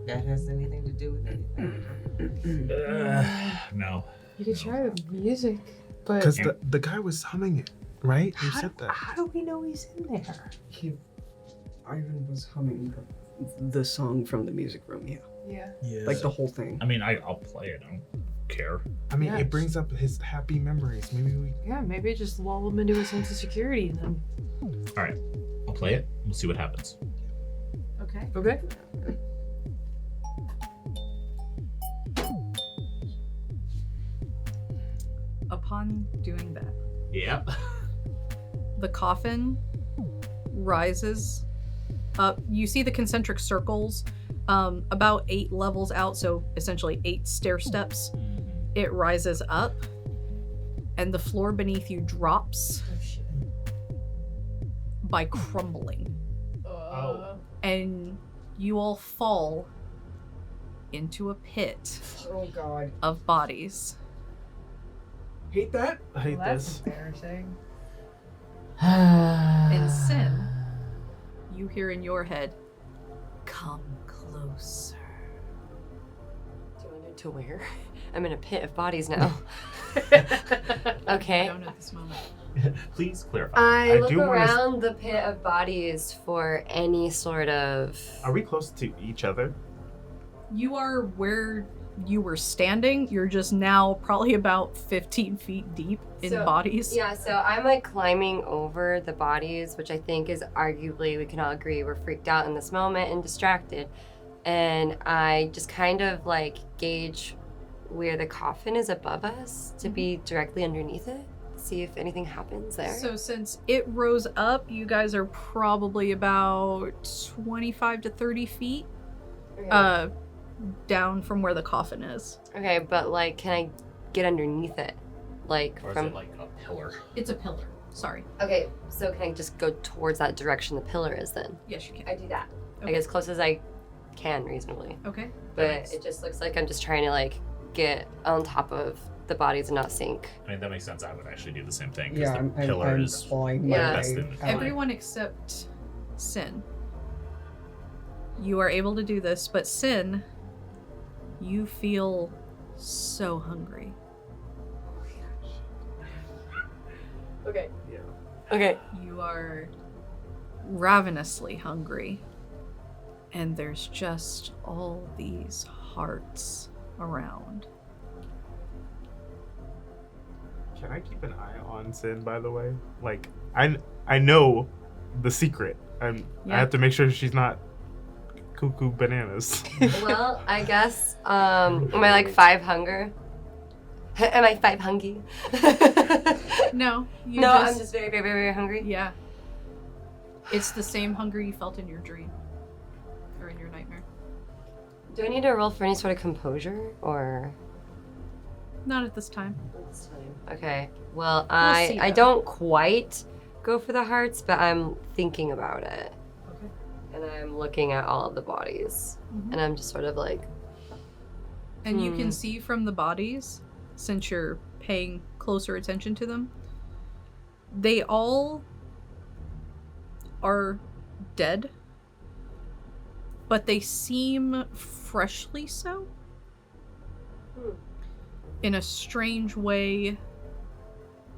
That has anything to do with anything? No. You could try the music, but Because the guy was humming it, right? You said that. how do we know he's in there? Ivan was humming the song from the music room, yeah. Yeah. Yeah. Like the whole thing. I mean, I'll play it. I don't care. I mean, Yeah. it brings up his happy memories. Maybe we. Yeah, maybe just lull him into a sense of security then. All right, I'll play it. We'll see what happens. Okay. Okay. Upon doing that, Yep. the coffin rises up. You see the concentric circles about 8 levels out, so essentially 8 stair steps. It rises up, and the floor beneath you drops by crumbling. And you all fall into a pit Oh god. of bodies. Hate that. I hate this. embarrassing. And Sin, you hear in your head, come closer. Do I know to where? I'm in a pit of bodies now. I Okay. don't at this moment. Please clarify. I look do wanna around the pit of bodies for any sort of. Are we close to each other? You are where you were standing. You're just now probably about 15 feet deep in So, bodies. Yeah, so I'm like climbing over the bodies, which I think is arguably, we can all agree, we're freaked out in this moment and distracted. And I just kind of like gauge where the coffin is above us to be directly underneath it, see if anything happens there. So since it rose up, you guys are probably about 25 to 30 feet Okay. down from where the coffin is. Okay, but like, can I get underneath it? Like Or is from. it like a pillar? It's a pillar. Sorry. Okay, so can I just go towards that direction the pillar is then? Yes, you can. I do that. Okay. Like as close as I can reasonably. Okay. But makes- it just looks like I'm just trying to like get on top of the bodies and not sink. I mean, that makes sense. I would actually do the same thing. 'Cause Yeah, the I'm pillar is clawing Yeah. my best way in the out. Everyone except Sin. You are able to do this, but Sin, you feel so hungry. Okay. Yeah. Okay. You are ravenously hungry. And there's just all these hearts around. Can I keep an eye on Sin, by the way? Like, I know the secret. I Yeah. have to make sure she's not cuckoo bananas. Well, I guess, am I like 5 hunger? Am I 5 hungry? No, you No, I'm just very, very, very, very hungry. Yeah. It's the same hunger you felt in your dream. Or in your nightmare. Do I need to roll for any sort of composure or? Not at this time. This time. Okay. Well, see, I though. don't quite go for the hearts, but I'm thinking about it. Okay. And I'm looking at all of the bodies. Mhm. And I'm just sort of like, And you can see from the bodies, since you're paying closer attention to them, they all are dead, but they seem freshly so. In a strange way,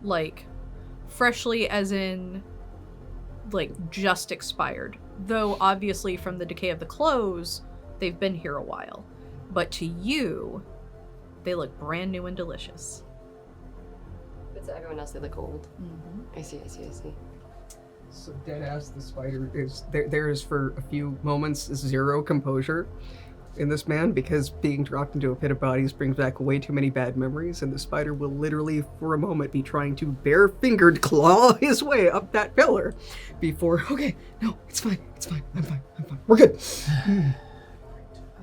like, freshly as in, like, just expired. Though, obviously, from the decay of the clothes, they've been here a while. But to you, they look brand new and delicious. but to everyone else, they look old. Mm-hmm. I see. So dead ass the spider is there is for a few moments zero composure in this man because being dropped into a pit of bodies brings back way too many bad memories, and the spider will literally for a moment be trying to bare-fingered claw his way up that pillar before okay, no, it's fine, I'm fine. We're good. This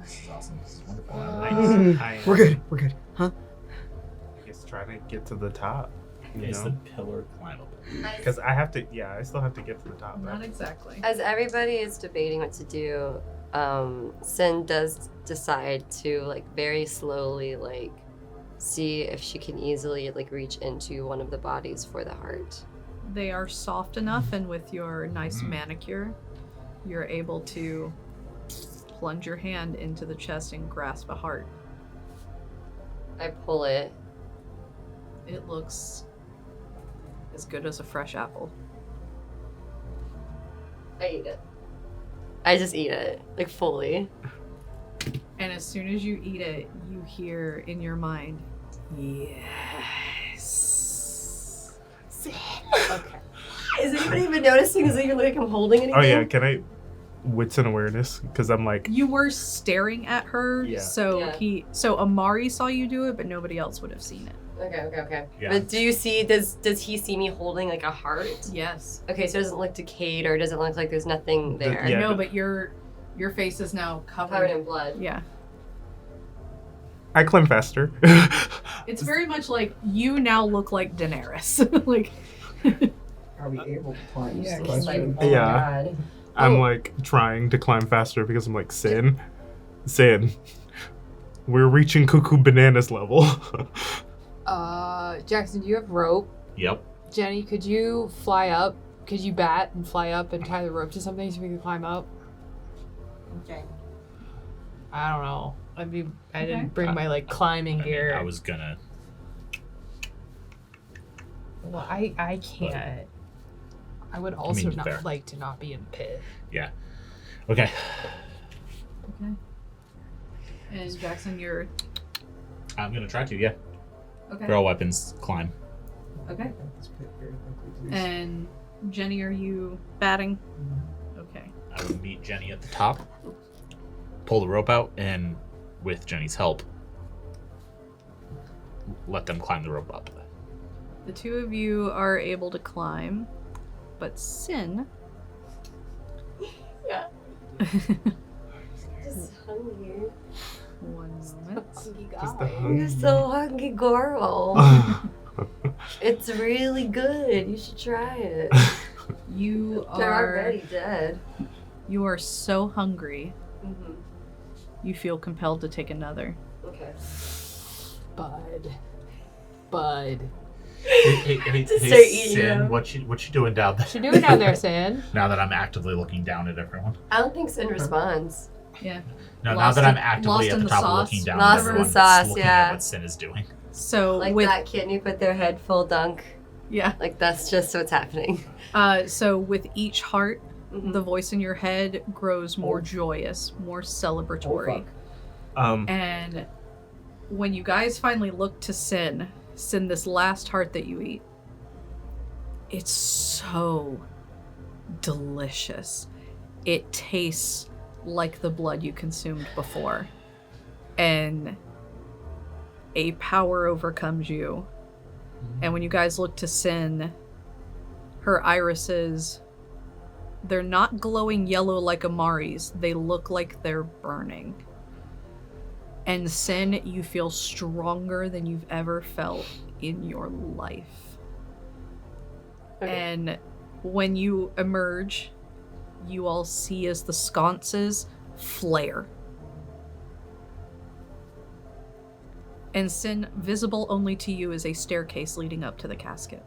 is awesome. This is wonderful. Nice. We're good. Huh? Just trying to get to the top. You Is the know? pillar climbable? Because I have to, I still have to get to the top. Not exactly. As everybody is debating what to do, Sin does decide to like very slowly like see if she can easily like reach into one of the bodies for the heart. They are soft enough, and with your nice manicure, you're able to plunge your hand into the chest and grasp a heart. I pull it. It looks as good as a fresh apple. I eat it. I just eat it like fully. And as soon as you eat it, you hear in your mind, yes. Okay. Is anybody even noticing? Is it even like I'm holding anything? Oh yeah, can I wits and awareness? Because I'm like, You were staring at her, Yeah. so Yeah. so Amari saw you do it, but nobody else would have seen it. Okay. Yeah. But do you see? Does he see me holding like a heart? Yes. Okay, so it doesn't look decayed or doesn't look like there's nothing there. Yeah. No, but your face is now Covered in blood. Yeah. I climb faster. It's very much like you now look like Daenerys. Like Are we able to climb? Yeah, is the 'cause, question. Oh Yeah. my god. I'm like trying to climb faster because I'm like, Sin, we're reaching cuckoo bananas level. Jackson, do you have rope? Yep. Jenni, could you fly up? Could you bat and fly up and tie the rope to something so we could climb up? Okay. I don't know. I didn't bring my like climbing gear. I was gonna. Well, I can't. I would also not fair. like to not be in the pit. Yeah. Okay. Okay. And Jackson, you're I'm gonna try to. Yeah. okay. Throw weapons. Climb. Okay. Let's pit very quickly, please. And Jenni, are you batting? Okay. I would meet Jenni at the top. Pull the rope out, and with Jenni's help, let them climb the rope up. The two of you are able to climb, but Sin. Yeah. Just hungry. One moment. Just the You're so hungry, girl. It's really good. You should try it. You They're are already dead. you are so hungry. Mm-hmm. You feel compelled to take another. Okay. Bud. Hey, Just start eating Sin, them. what you doing down there? What you doing down there, Sin? Now that I'm actively looking down at everyone. I don't think Sin responds. Yeah. No, now Lost that I'm in- actively lost at in the the top sauce. looking down Lost at in the everyone, sauce, looking yeah. at what Sin is doing. So Like with that kitten who put their head full dunk. yeah. Like that's just what's happening. So with each heart, Mhm. the voice in your head grows more joyous, more celebratory. And when you guys finally look to Sin, this last heart that you eat, it's so delicious. It tastes like the blood you consumed before. And a power overcomes you. And when you guys look to Sin, her irises, they're not glowing yellow like Amari's. They look like they're burning. And Sin, you feel stronger than you've ever felt in your life. Okay. And when you emerge, you all see as the sconces flare. And Sin, visible only to you, is a staircase leading up to the casket.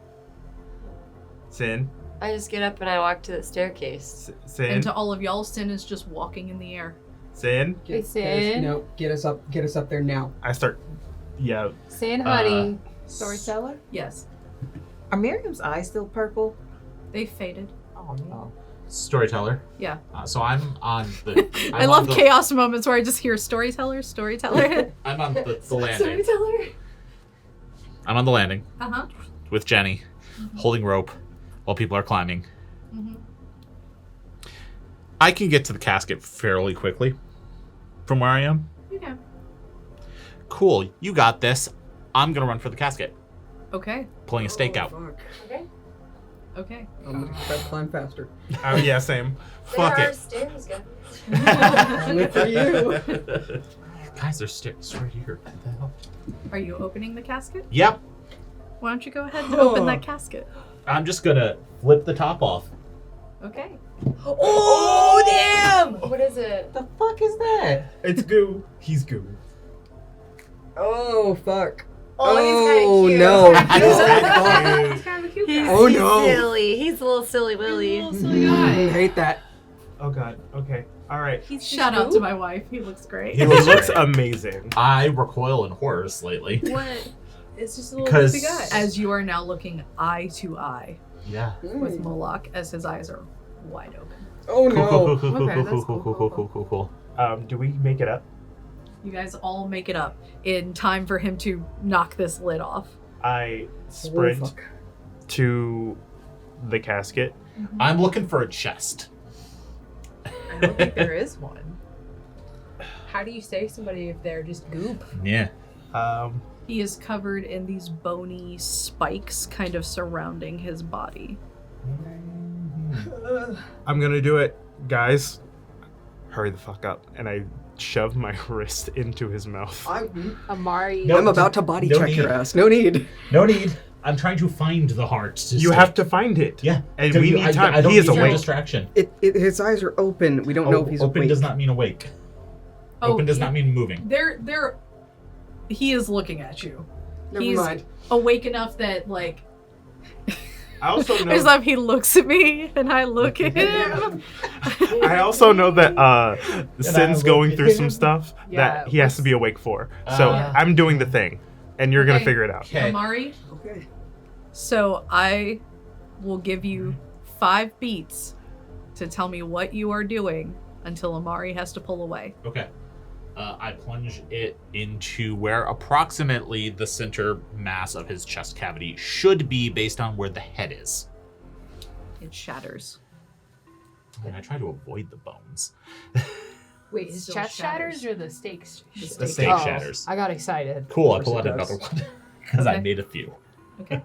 Sin, I just get up and I walk to the staircase. Sin, And to all of y'all, Sin is just walking in the air. Sin. Hey, Sin. No, get us up there now. I start. Yeah. Sin, honey. Storyteller? Yes. Are Miriam's eyes still purple? They faded. Oh, no. Storyteller. Yeah. So I'm on the. I love chaos moments where I just hear storyteller. I'm on the landing. Storyteller. I'm on the landing Uh-huh. with Jenni, holding rope while people are climbing. Mhm. I can get to the casket fairly quickly from where I am. Yeah. Cool, you got this. I'm gonna run for the casket, Okay. pulling a stake out. Fuck. Okay. Okay. I'm gonna try to climb faster. Oh yeah, same. Fuck there are it. stairs, guys. Only for you. Guys, there's stairs right here. What the hell? Are you opening the casket? Yep. Why don't you go ahead and open that casket? I'm just gonna flip the top off. Okay. Oh, damn! What is it? The fuck is that? It's goo. He's goo. Oh fuck. Oh, he's kinda cute. no. He's kind of a cute He's, guy. Oh, he's no. silly. He's a little silly Willy. I hate that. Oh god. Okay. All right. Shout out to my wife. He looks great. He looks amazing. I recoil in horror slightly. What? It's just a little 'Cause- goofy guy. As you are now looking eye to eye Yeah. with Moloch, as his eyes are wide open. Oh Cool, no. cool, cool, cool, Okay, cool, that's cool, cool, cool, cool, cool, cool, cool, cool. Do we make it up? You guys all make it up in time for him to knock this lid off. I Oh, sprint fuck. to the casket. I'm looking for a chest. I don't think there is one. How do you save somebody if they're just goop? Yeah. He is covered in these bony spikes kind of surrounding his body. I'm gonna do it, guys. Hurry the fuck up! And I shove my wrist into his mouth. I'm Amari. No, about to body no check your need. ass. No need. No need. I'm trying to find the heart. You have to find it. Yeah. And we need time. I don't He is need your awake. distraction. His eyes are open. We don't know if he's open awake. does not mean awake. Open does not mean moving. He is looking at you. Never He's mind. awake enough that, like... I also know. It's like he looks at me, and I look at him. I also know that Sin's going through some stuff Yeah, that he has to be awake for. So I'm doing the thing, and you're gonna Okay. figure it out. Okay. Amari, Okay. so I will give you 5 beats to tell me what you are doing until Amari has to pull away. Okay. I plunge it into where approximately the center mass of his chest cavity should be based on where the head is. It shatters. And I try to avoid the bones. Wait, his Still chest shatters. shatters or the stakes? The stake Oh, shatters. I got excited. Cool, I Of pull course out it does. another one. Because I Okay. made a few. Okay.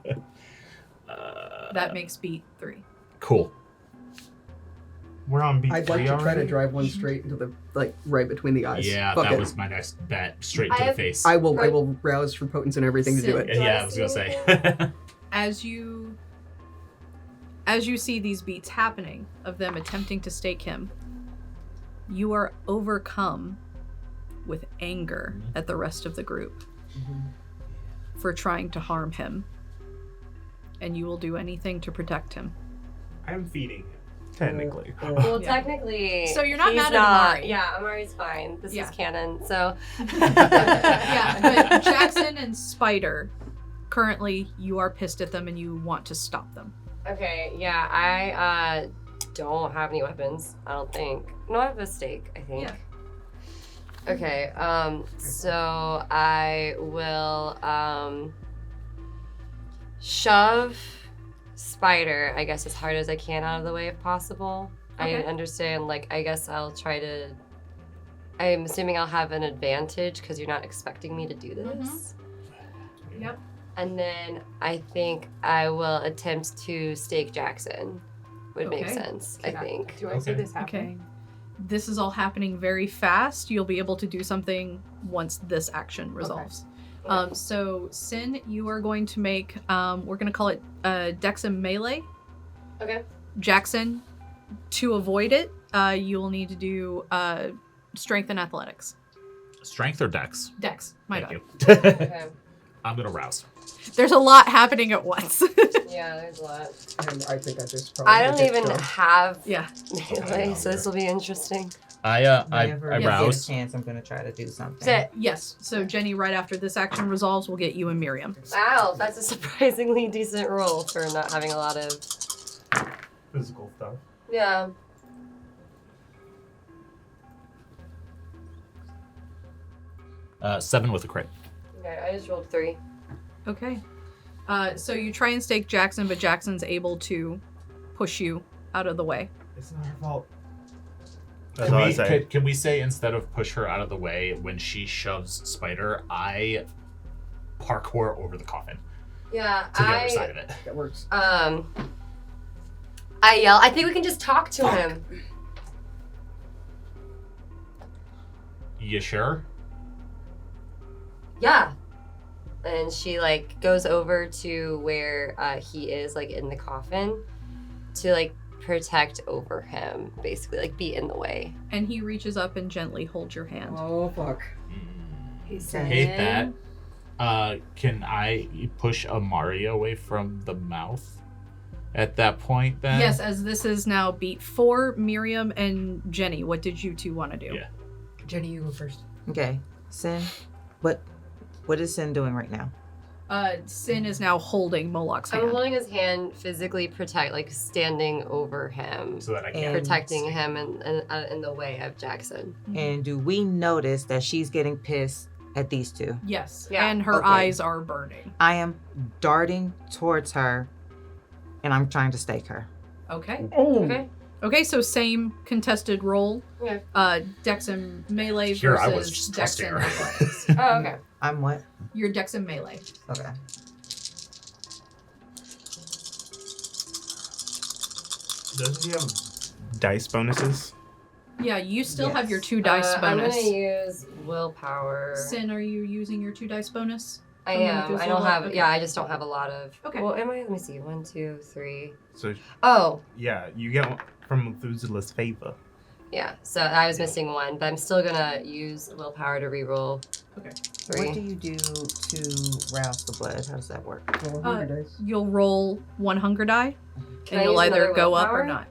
That makes beat 3. Cool. We're on beat I'd 3 like to try to already? drive one straight into the right between the eyes. Yeah, Fuck that it. was my next bet. Straight I to the have- face. I will rouse for potence and everything to do Sit. it. Yeah, I was gonna say. As you see these beats happening of them attempting to stake him, you are overcome with anger at the rest of the group for trying to harm him. And you will do anything to protect him. I'm feeding him, technically. Well, Yeah. technically, So you're not he's mad at Amari. Yeah, Amari's fine. This Yeah. is canon. So Yeah, but Jackson and Spider, currently you are pissed at them and you want to stop them. okay, yeah, I don't have any weapons. I don't think. No, I have a stake. I think. Yeah. Okay. So I will shove Spider, I guess, as hard as I can out of the way if possible. Okay. I understand. Like, I guess I'll try to. I'm assuming I'll have an advantage because you're not expecting me to do this. Yep. And then I think I will attempt to stake Jackson. Would make Okay. sense, I think. Do I see Okay. this happening? This is all happening very fast. You'll be able to do something once this action resolves. So Sin, you are going to make, we're going to call it Dex and Melee. Okay. Jackson, to avoid it, you will need to do Strength and Athletics. Strength or dex? Dex, my Thank bad. you. Okay. I'm gonna rouse. There's a lot happening at once. Yeah, there's a lot. And I think I just probably I don't get even drunk. have Yeah. melee, so this will be interesting. I Whenever I get a rouse. chance, I'm gonna try to do something. Sit. Yes. So Jenny, right after this action resolves, we'll get you and Miriam. Wow, that's a surprisingly decent roll for not having a lot of. Physical stuff. Yeah. Seven with a crit. Okay, I just rolled 3. Okay. So you try and stake Jackson, but Jackson's able to push you out of the way. It's not her fault. That's all I say. Can we say instead of push her out of the way, when she shoves Spider, I parkour over the coffin Yeah, to the other side of it? That works. I yell, I think we can just talk to him. You sure? Yeah. And she like goes over to where he is, like in the coffin, to like protect over him, basically, like be in the way. And he reaches up and gently holds your hand. Oh fuck. Hate that. Can I push Amari away from the mouth at that point then? Yes, as this is now beat 4, Miriam and Jenny. What did you two want to do? Yeah. Jenny, you go first. Okay, Sin, what is Sin doing right now? Sin is now holding Moloch's hand. I'm holding his hand, physically like standing over him, So that I can. And- protecting him in the way of Jackson. And do we notice that she's getting pissed at these two? Yes, Yeah. and her Okay. eyes are burning. I am darting towards her, and I'm trying to stake her. Okay. Okay. Okay, so same contested roll. Okay. Dex and melee Here, I was versus just Dex trusting and her. athletics. Oh, okay. I'm what? Your Dex and melee. Okay. Doesn't he have dice bonuses? Yeah, you still have your Yes. 2 dice I'm bonus. gonna use willpower. Sin, are you using your 2 dice bonus? I From the am. I Methuselah don't blood? have. Okay. Yeah, I just don't have a lot of. Okay. Well, am I? Let me see. 1, 2, 3. So Oh, yeah, you get one from Methuselah's favor. yeah. So I was missing 1, but I'm still gonna use willpower to reroll. Okay. 3. What do you do to rouse the blood? How does that work? Roll 100 dice. You'll roll 1 hunger die, Can I and you'll use either another go up or willpower? not.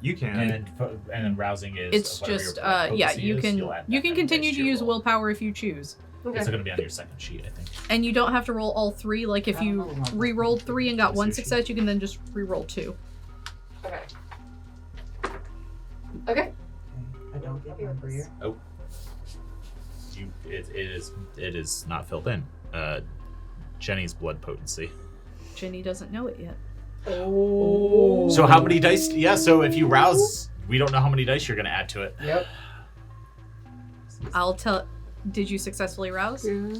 You can. And then rousing is. It's whatever just, your yeah, potency you is, can you'll add you that can many continue dice to your use roll. willpower if you choose. Okay. It's going to be on your second sheet, I think. And you don't have to roll all 3. Like if you re-rolled 3 and got 1 success, you can then just re-roll 2. Okay. Okay. I don't get one for you. It is not filled in. Jenny's blood potency. Jenni doesn't know it yet. Oh. So how many dice? Yeah. So if you rouse, we don't know how many dice you're going to add to it. Yep. I'll tell. Did you successfully rouse? Yeah.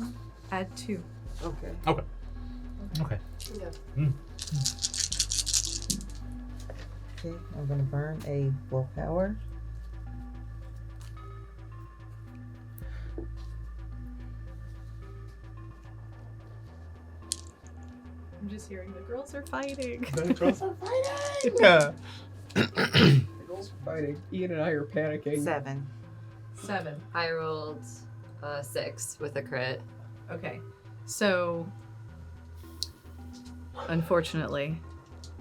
Add 2. Okay. Okay. Yeah. Okay, I'm gonna burn a willpower. I'm just hearing the girls are fighting. Yeah. The girls are fighting. Ian and I are panicking. 7. 7. I rolled 6 with a crit. Okay. So, unfortunately,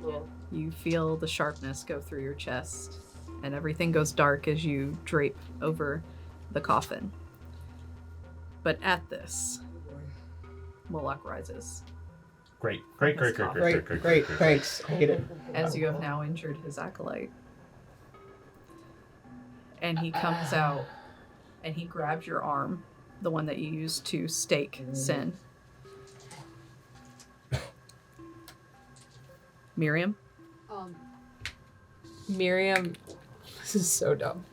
Yeah. you feel the sharpness go through your chest, and everything goes dark as you drape over the coffin. But at this, Moloch rises, Great. Great, thanks. I hate it. as you have now injured his acolyte. And he comes out, and he grabs your arm, the one that you used to stake Sin. Miriam? Miriam, this is so dumb.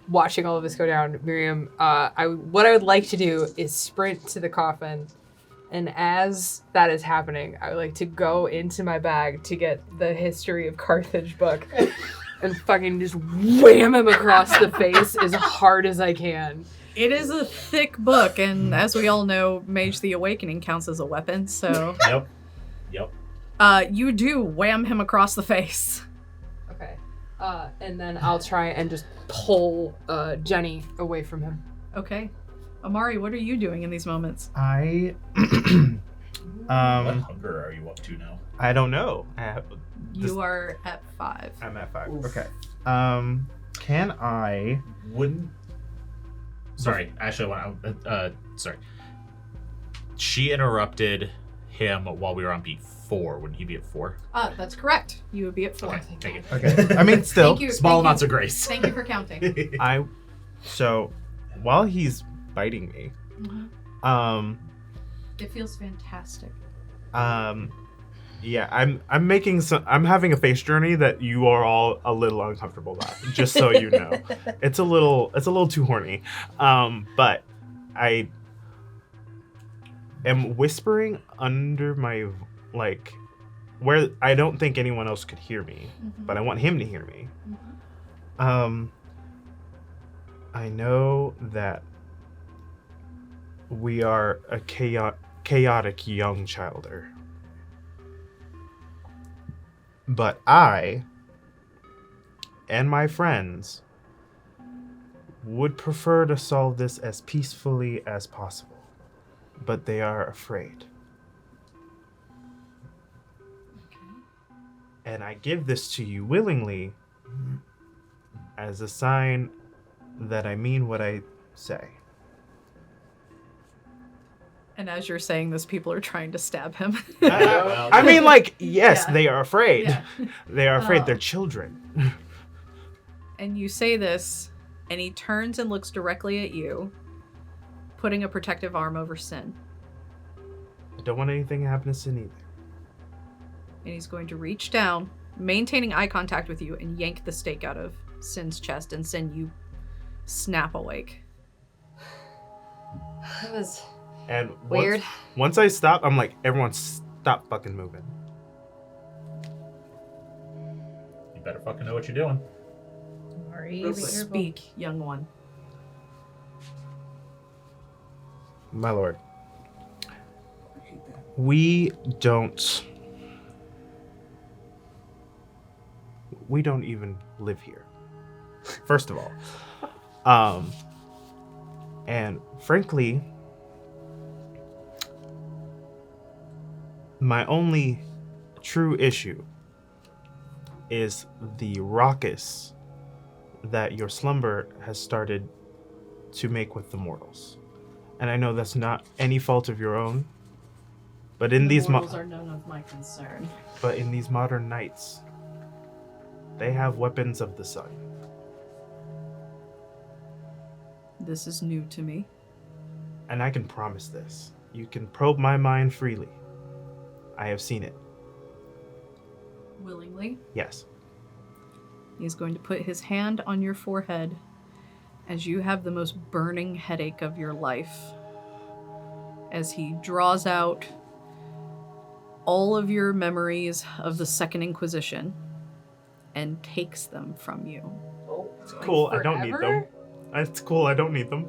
Watching all of this go down, Miriam, what I would like to do is sprint to the coffin, and as that is happening, I would like to go into my bag to get the History of Carthage book and fucking just wham him across the face as hard as I can. It is a thick book, and as we all know, Mage the Awakening counts as a weapon, so Yep. you do wham him across the face. Okay. And then I'll try and just pull Jenni away from him. Okay. Amari, what are you doing in these moments? I What hunger are you up to now? I don't know. You are at 5. I'm at 5. Oof. Okay. Can I? Wouldn't. Sorry, actually, sorry. She interrupted him while we were on beat 4. Wouldn't he be at 4? That's correct. You would be at 4. Okay, thank you. Okay. I mean, still. Thank you. Small thank amounts you. of grace. Thank you for counting. So, while he's biting me, It feels fantastic. yeah, I'm making some. I'm having a face journey that you are all a little uncomfortable about. Just so you know, it's a little too horny. But I am whispering under my where I don't think anyone else could hear me, but I want him to hear me. I know that we are a chaotic young childer. But I and my friends would prefer to solve this as peacefully as possible. But they are afraid. And I give this to you willingly as a sign that I mean what I say. And as you're saying this, people are trying to stab him. I mean, like, yes, Yeah. they are afraid. Yeah. They are afraid Oh. they're children. And you say this, and he turns and looks directly at you, putting a protective arm over Sin. I don't want anything to happen to Sin either. And he's going to reach down, maintaining eye contact with you, and yank the stake out of Sin's chest. And Sin, you snap awake. That was And weird. Once I stop, I'm like, everyone stop fucking moving. You better fucking know what you're doing. Speak, young one. My lord, We don't even live here, first of all. And frankly, my only true issue is the ruckus that your slumber has started to make with the mortals. And I know that's not any fault of your own, but in these mortals are none of my concern. but in these modern knights, they have weapons of the sun. This is new to me. And I can promise this. You can probe my mind freely. I have seen it. Willingly, Yes. he's going to put his hand on your forehead as you have the most burning headache of your life. As he draws out all of your memories of the Second Inquisition and takes them from you. It's cool. I don't need them. It's cool. I don't need them.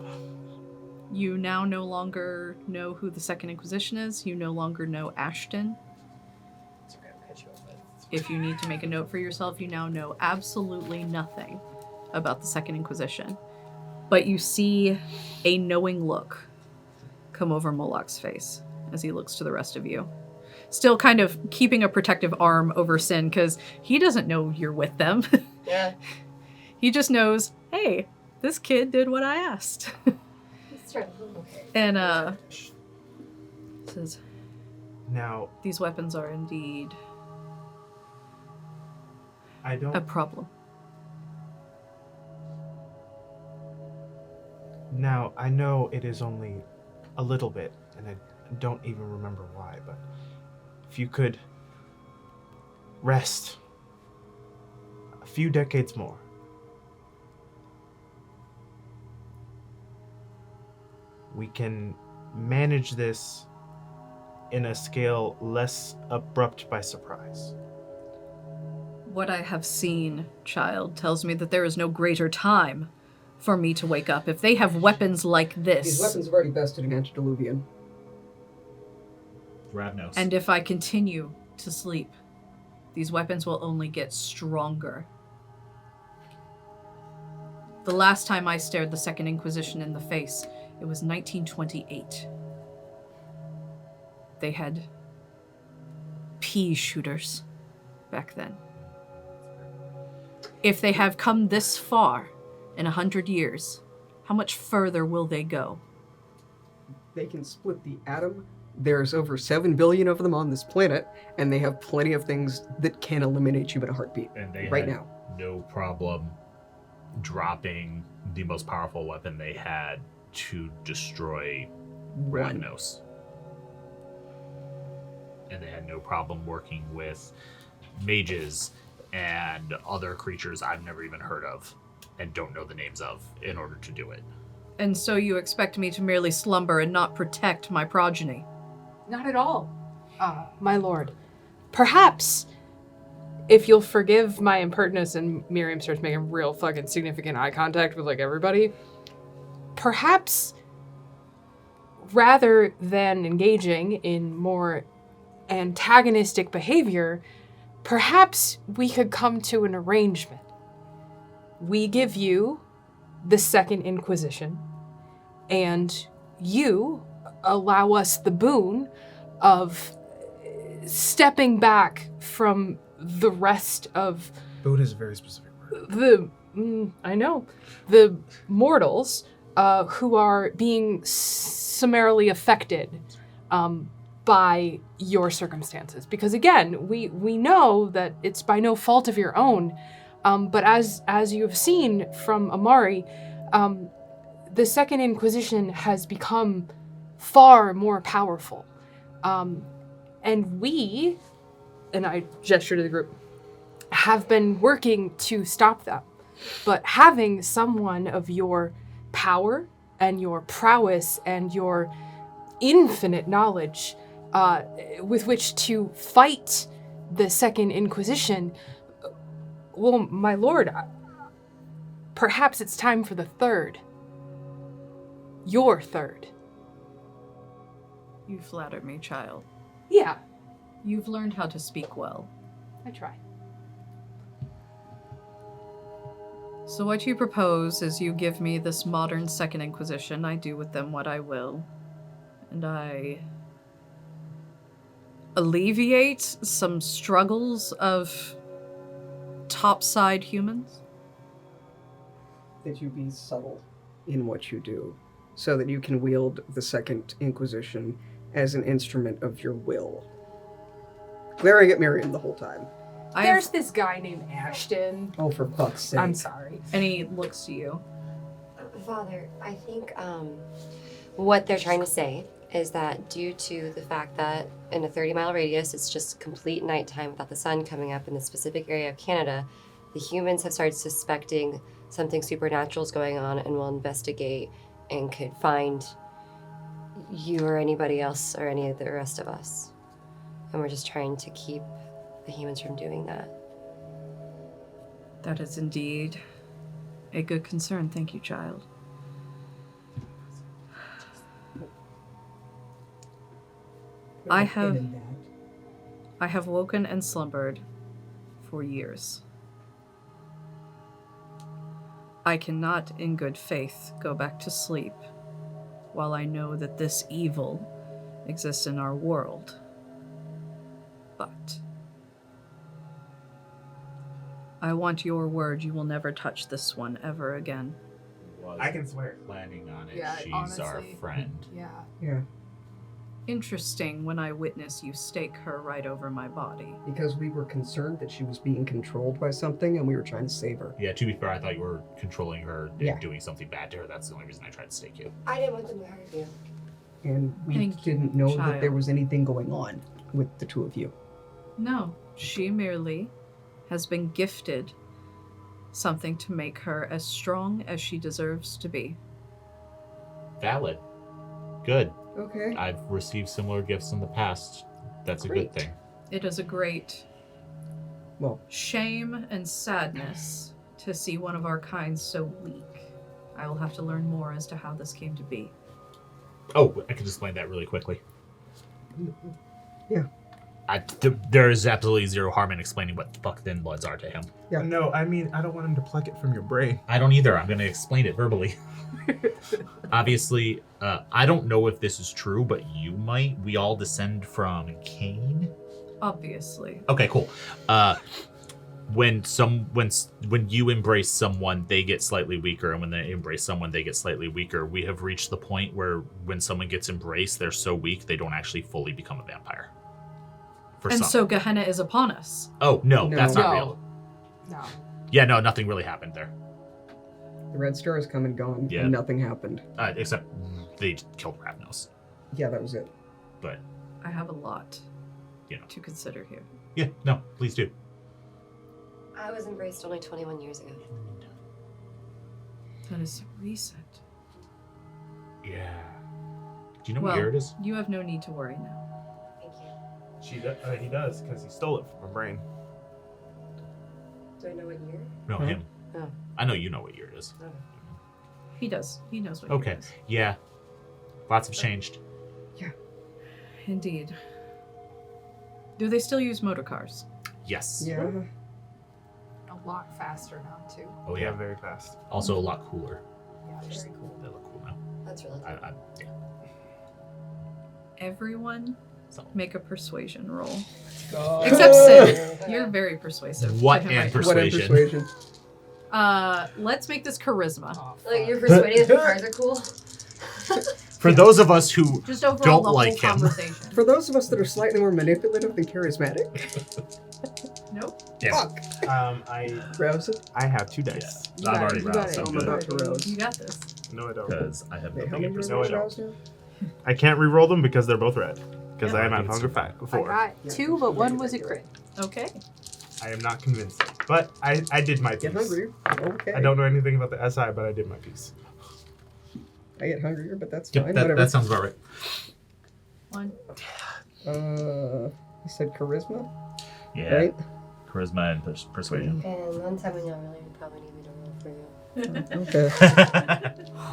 You now no longer know who the Second Inquisition is. You no longer know Ashton. If you need to make a note for yourself, you now know absolutely nothing about the Second Inquisition. But you see a knowing look come over Moloch's face as he looks to the rest of you. Still kind of keeping a protective arm over Sin, because he doesn't know you're with them. Yeah. He just knows, hey, this kid did what I asked. It's right. Okay. And, says, Now, these weapons are indeed I don't... a problem. Now, I know it is only a little bit, and I don't even remember why, but if you could rest a few decades more, we can manage this in a scale less abrupt by surprise. What I have seen, child, tells me that there is no greater time for me to wake up. If they have weapons like this, These weapons have already bested in antediluvian. Ravnos. and if I continue to sleep, these weapons will only get stronger. The last time I stared the Second Inquisition in the face, it was 1928. They had pea shooters back then. If they have come this far in 100 years, how much further will they go? They can split the atom. There's over 7 billion of them on this planet, and they have plenty of things that can eliminate you in a heartbeat. And they right had now. no problem dropping the most powerful weapon they had to destroy Ravnos. And they had no problem working with mages and other creatures I've never even heard of and don't know the names of in order to do it. And so you expect me to merely slumber and not protect my progeny? Not at all, my lord. Perhaps, if you'll forgive my impertinence, and Miriam starts making real fucking significant eye contact with, like, everybody, perhaps, rather than engaging in more antagonistic behavior, perhaps we could come to an arrangement. We give you the Second Inquisition, and you allow us the boon of stepping back from the rest of Boon is a very specific word. the mortals who are being summarily affected by your circumstances. Because again, we know that it's by no fault of your own, but as you have seen from Amari, the Second Inquisition has become far more powerful. And we, and I gesture to the group, have been working to stop them. But having someone of your power and your prowess and your infinite knowledge with which to fight the Second Inquisition, well, my lord, perhaps it's time for the third. Your third. You flatter me, child. Yeah, You've learned how to speak well. I try. So what you propose is you give me this modern Second Inquisition. I do with them what I will. And I alleviate some struggles of topside humans. That you be subtle in what you do, so that you can wield the Second Inquisition as an instrument of your will. Glaring at Miriam the whole time. There's this guy named Ashton. Oh, for fuck's sake. I'm sorry. And he looks to you. Father, I think what they're trying to say is that due to the fact that in a 30-mile radius, it's just complete nighttime without the sun coming up in the specific area of Canada, the humans have started suspecting something supernatural is going on and will investigate and could find you or anybody else or any of the rest of us. And we're just trying to keep the humans from doing that. That is indeed a good concern. Thank you, child. I have woken and slumbered for years. I cannot, in good faith, go back to sleep while I know that this evil exists in our world. But I want your word you will never touch this one ever again. I can swear. Planning on it. Yeah, She's our honestly. friend. Yeah. Yeah, Interesting when I witness you stake her right over my body. because we were concerned that she was being controlled by something and we were trying to save her. Yeah, to be fair, I thought you were controlling her and Yeah. doing something bad to her. That's the only reason I tried to stake you. I didn't want them to hurt you. And we Thank you, didn't know that child. there was anything going on with the two of you. No, she merely has been gifted something to make her as strong as she deserves to be. Valid. Good. Okay. I've received similar gifts in the past. That's a Great. good thing. It is a great Well, shame and sadness to see one of our kind so weak. I will have to learn more as to how this came to be. Oh, I can explain that really quickly. Yeah. There is absolutely zero harm in explaining what the fuck thin bloods are to him. Yeah. No, I mean, I don't want him to pluck it from your brain. I don't either. I'm going to explain it verbally. Obviously, I don't know if this is true, but you might. We all descend from Cain. Obviously. Okay, cool. When you embrace someone, they get slightly weaker, and when they embrace someone, they get slightly weaker. We have reached the point where when someone gets embraced, they're so weak they don't actually fully become a vampire. For And some. so Gehenna is upon us. Oh no, No. that's not No. real. No. Yeah, no, nothing really happened there. the Red Star has come and gone, Yeah. and nothing happened. Except they killed Ravnos. Yeah, that was it. But I have a lot You know. to consider here. yeah, no, please do. I was embraced only 21 years ago. That is so recent. Yeah. Do you know Well, what year it is? you have no need to worry now. Thank you. He does, because he stole it from my brain. Do I know what year? No, Huh? him. Oh. I know you know what year it is. Oh. He does. He knows what Okay. he does. Yeah. Lots have changed. Indeed. Do they still use motor cars? Yes. Yeah. A lot faster now, too. Oh yeah. very fast. Also a lot cooler. Yeah, very cool. They look cool now. That's really cool. Yeah. Everyone So. make a persuasion roll. Oh. Except Sid. You're very persuasive. to What him and right now. What a persuasion? Let's make this charisma. Oh, Like, you're fuck. persuaded the cars are cool? For those of us who Just overall Don't the like whole him. conversation. For those of us that are slightly more manipulative than charismatic, Nope. yeah. fuck. I Grabs it. have 2 dice. You I've got already it, you got roused. it. I'm I'm good. about to rouse. You got this. No, I don't. Because I have Wait, how nothing many in No, I are don't. roused now? I can't re-roll them because they're both red. Because Yeah. I am I at think Hunger it's 5 I before. got two, but one was a crit. Okay. I am not convinced. But I did my Get piece. hungrier. Okay. I don't know anything about the SI, but I did my piece. I get hungrier, but that's Yep, fine. that Whatever. sounds about right. One. You said charisma, Yeah. right? Charisma and persuasion. And one time when y'all really probably need me to roll for you. Okay.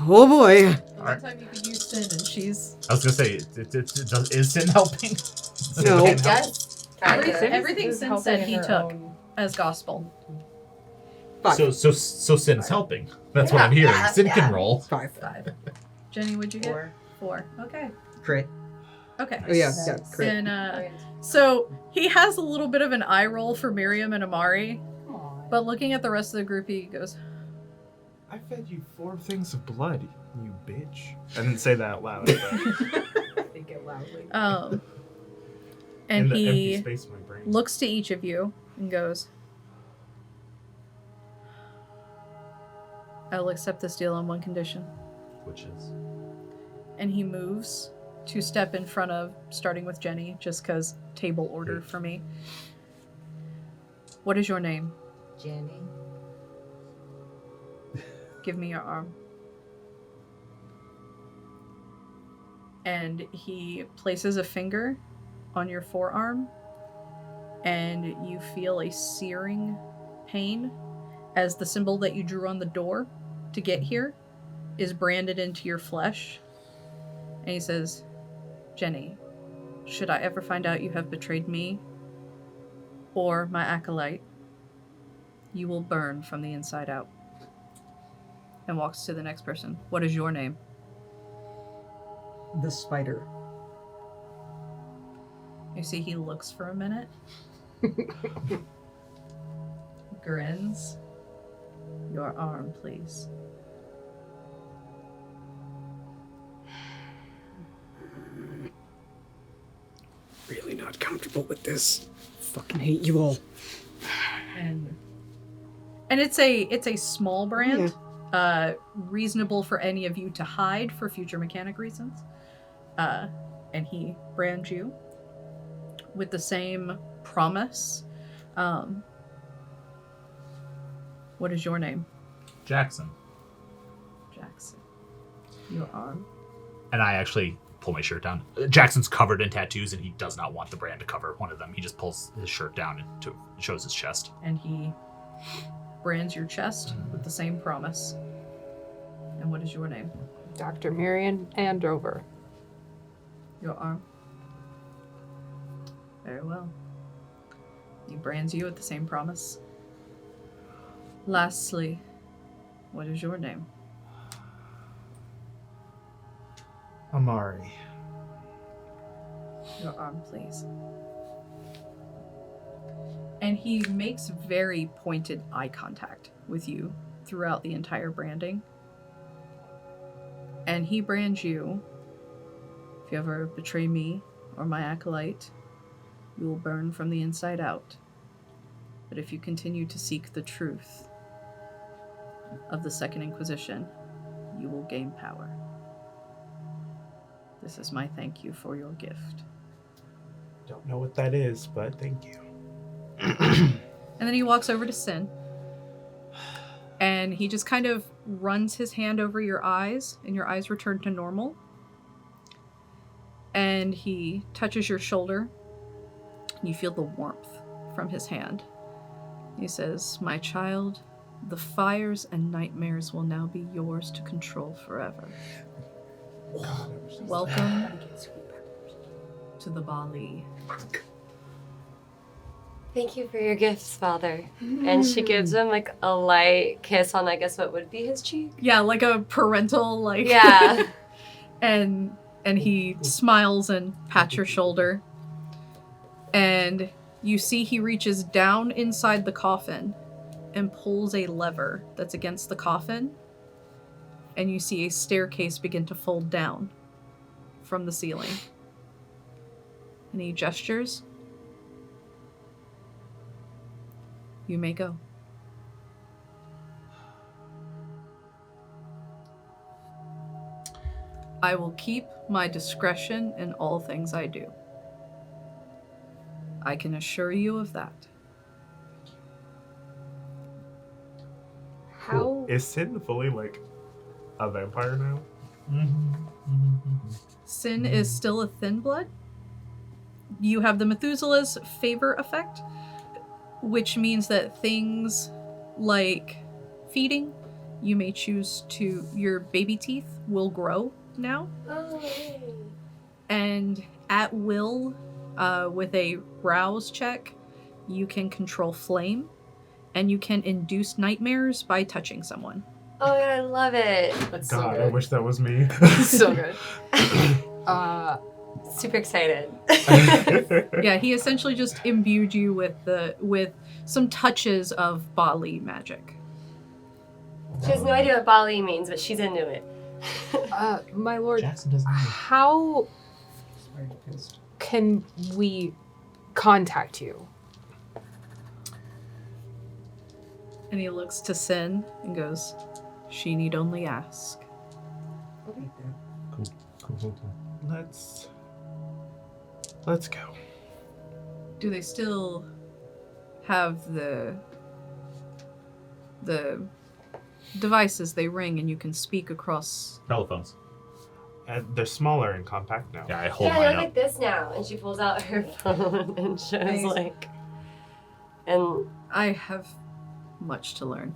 Oh boy. One time you could use Sin, and she's I was gonna say, is Sin helping? No. Sin help? Yes. everything Sin said he took as gospel. 5. So Sin's helping. That's what I'm hearing. Sin can roll. 5. 5. Jenny, what'd you get? 4. Okay. Crit. Okay. Oh yeah, crit. And so he has a little bit of an eye roll for Miriam and Amari, but looking at the rest of the group, he goes, I fed you 4 things of blood, you bitch. I didn't say that out loud. But Think it loudly. and in the empty he space in my brain. looks to each of you and goes, I will accept this deal on one condition. Which is? And he moves 2 step in front of, starting with Jenny, just because table order for me. What is your name? Jenni. Give me your arm. And he places a finger on your forearm, and you feel a searing pain as the symbol that you drew on the door to get here is branded into your flesh. And he says, Jenni, should I ever find out you have betrayed me or my acolyte, you will burn from the inside out. And walks to the next person. What is your name? The spider. You see he looks for a minute. Grins. Your arm, please. Really not comfortable with this. Fucking hate you all. And it's a small brand. Reasonable for any of you to hide for future mechanic reasons. And he brands you with the same promise. What is your name? Jackson. Jackson. Your arm. And I actually pull my shirt down. Jackson's covered in tattoos, and he does not want the brand to cover one of them. He just pulls his shirt down and shows his chest. And he brands your chest with the same promise. And what is your name? Dr. Miriam Andover. Your arm. Very well. He brands you with the same promise. Lastly, what is your name? Amari. Your arm, please. And he makes very pointed eye contact with you throughout the entire branding. And he brands you, if you ever betray me or my acolyte, you will burn from the inside out. But if you continue to seek the truth of the Second Inquisition, you will gain power. This is my thank you for your gift. Don't know what that is, but thank you. And then he walks over to Sin. And he just kind of runs his hand over your eyes, and your eyes return to normal. And he touches your shoulder, and you feel the warmth from his hand. He says, my child, the fires and nightmares will now be yours to control forever. Welcome to the Bali. Thank you for your gifts, Father. And she gives him like a light kiss on, I guess, what would be his cheek. Yeah, like a parental, like... Yeah. and he smiles and pats your shoulder. And you see he reaches down inside the coffin and pulls a lever that's against the coffin. And you see a staircase begin to fold down from the ceiling. And he gestures. You may go. I will keep my discretion in all things I do. I can assure you of that. How? Is Sin fully like a vampire now? Sin is still a thin blood. You have the Methuselah's favor effect, which means that things like feeding, you may choose to, your baby teeth will grow now. Oh, And at will, with a rouse check, you can control flame, and you can induce nightmares by touching someone. oh my god, I love it. That's God, so I good. wish that was me. So good. Super excited. Yeah, he essentially just imbued you with some touches of Bali magic. She has no idea what Bali means, but she's into it. My lord, Jackson doesn't know. how Sorry, pissed. can we contact you? And he looks to Sin and goes, "She need only ask." Cool. Let's go. Do they still have the devices they ring and you can speak across? Telephones. They're smaller and compact now. Yeah, I hold Yeah, they mine look up. like this now. And she pulls out her phone and shows Nice. like, and I have much to learn.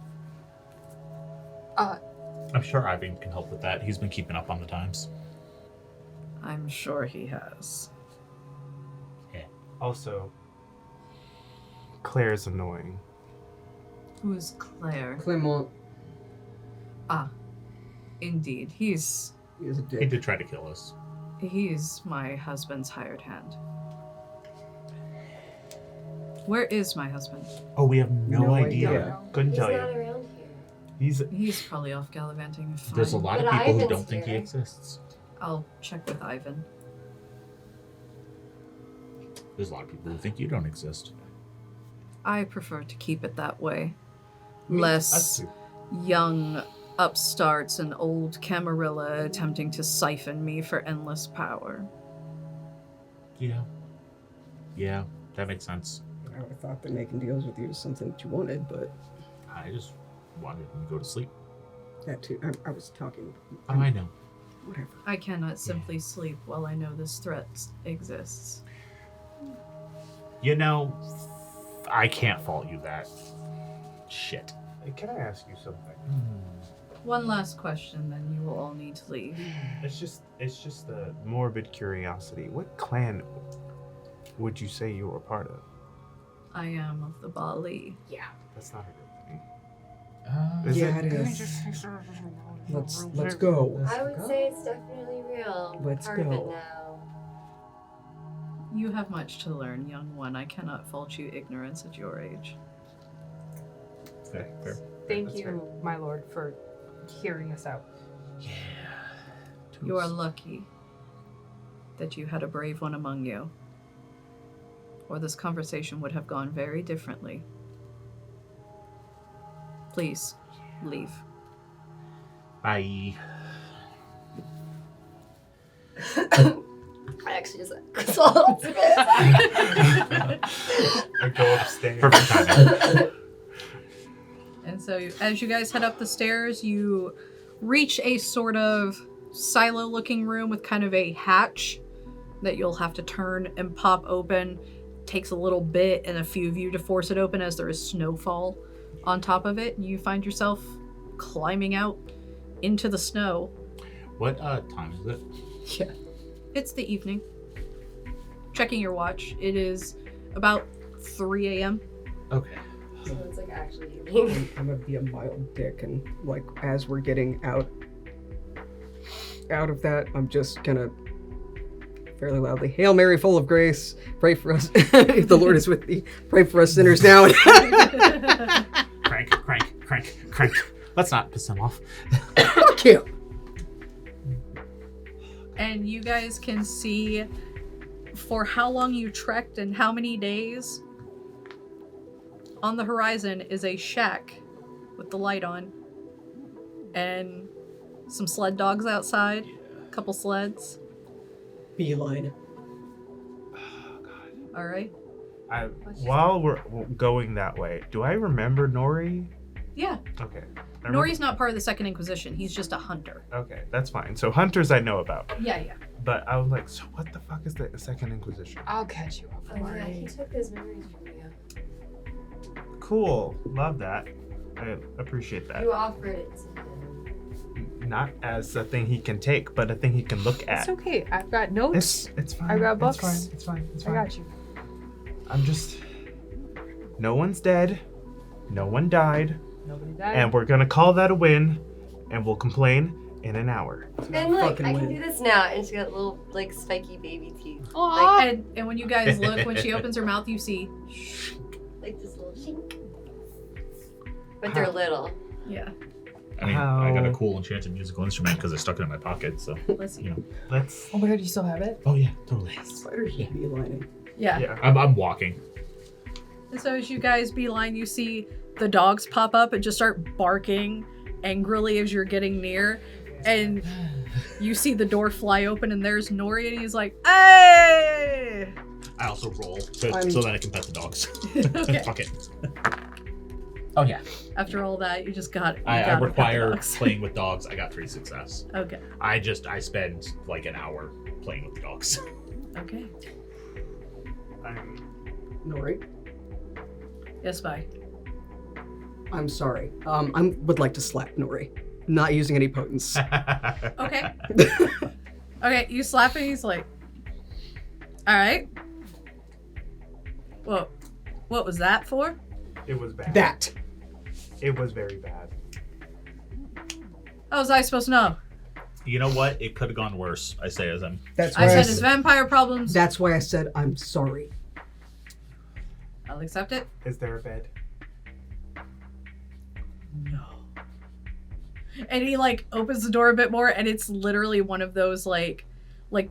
I'm sure Ivan can help with that. He's been keeping up on the times. I'm sure he has. Also, Claire's annoying. Who's Claire? Clement Ah, indeed. is a He dick. did try to kill us. He's my husband's hired hand. Where is my husband? Oh, we have no, No idea. idea. Couldn't he's tell not you. around here. He's Probably off gallivanting. Fine. There's a lot of But people who Ivan's don't think he here. exists. I'll check with Ivan. There's a lot of people who think you don't exist. I prefer to keep it that way. us Less too. young upstarts and old Camarilla attempting to siphon me for endless power. Yeah, that makes sense. I would have thought that making deals with you is something that you wanted, but I just wanted him to go to sleep. that too. I was talking. Oh, I know. Whatever. I cannot simply sleep while I know this threat exists. You know, I can't fault you that. Shit. Hey, can I ask you something? One last question, then you will all need to leave. It's just a morbid curiosity. What clan would you say you were part of? I am of the Bali. That's not a good thing. Is Yeah, it? it is. Let's go. I would say it's definitely real. Let's Part of it go. now. You have much to learn, young one. I cannot fault you ignorance at your age. Fair. Thank That's you, fair. my lord, for hearing us out. Yeah. You are lucky that you had a brave one among you, or this conversation would have gone very differently. Please, leave. Bye. I actually just consoled. I go upstairs. Perfect timing. And so, as you guys head up the stairs, you reach a sort of silo-looking room with kind of a hatch that you'll have to turn and pop open. Takes a little bit and a few of you to force it open as there is snowfall on top of it. And you find yourself climbing out into the snow. What time is it? Yeah. It's the evening. Checking your watch. It is about 3 a.m. Okay. So it's like actually evening. I'm gonna be a mild dick, and like as we're getting out of that, I'm just gonna fairly loudly, "Hail Mary, full of grace, pray for us. If the Lord is with thee, pray for us sinners now." Crank. Let's not piss him off. Fuck you. And you guys can see for how long you trekked and how many days. On the horizon is a shack with the light on and some sled dogs outside, a couple sleds. Beeline. All right. While we're going that way, do I remember Nori? Yeah. Okay. Nori's not part of the Second Inquisition. He's just a hunter. Okay, that's fine. So hunters I know about. Yeah. But I was like, so what the fuck is the Second Inquisition? I'll catch you up. Oh yeah, he took those memories from you. Cool. Love that. I appreciate that. You offered it to him. not as a thing he can take, but a thing he can look at. It's okay. I've got notes. It's fine. I got books. It's fine. I got you. I'm just. No one's dead. No one died. Nobody died. And we're gonna call that a win, and we'll complain in an hour. And look, fucking I can win. do this now. And she got little, like, spiky baby teeth. Aw. And when you guys look, when she opens her mouth, you see, Like this little shink. But they're little. yeah. I mean, I got a How- cool enchanted musical instrument because I stuck it in my pocket. So, Let's see. you know. Let's. Oh my god, you still have it? Oh yeah, totally. Spiders should be lining. Yeah. Yeah. I'm walking. And so as you guys beeline, you see the dogs pop up and just start barking angrily as you're getting near. And you see the door fly open and there's Nori and he's like, hey! I also roll I'm- so that I can pet the dogs. Okay. Fuck it. Oh yeah. After all that, you just got I gotta pet the require dogs. playing with dogs. I got 3 success. Okay. I spend like an hour playing with the dogs. Okay. Nori, Yes, bye. I'm sorry. I would like to slap Nori. Not using any potence. Okay. Okay, you slap him, he's like, alright. Well, what was that for? It was bad. That. It was very bad. How was I supposed to know? You know what? It could have gone worse. I say as I'm. That's I why said it's vampire problems. That's why I said I'm sorry. I'll accept it. Is there a bed? No. And he like opens the door a bit more and it's literally one of those like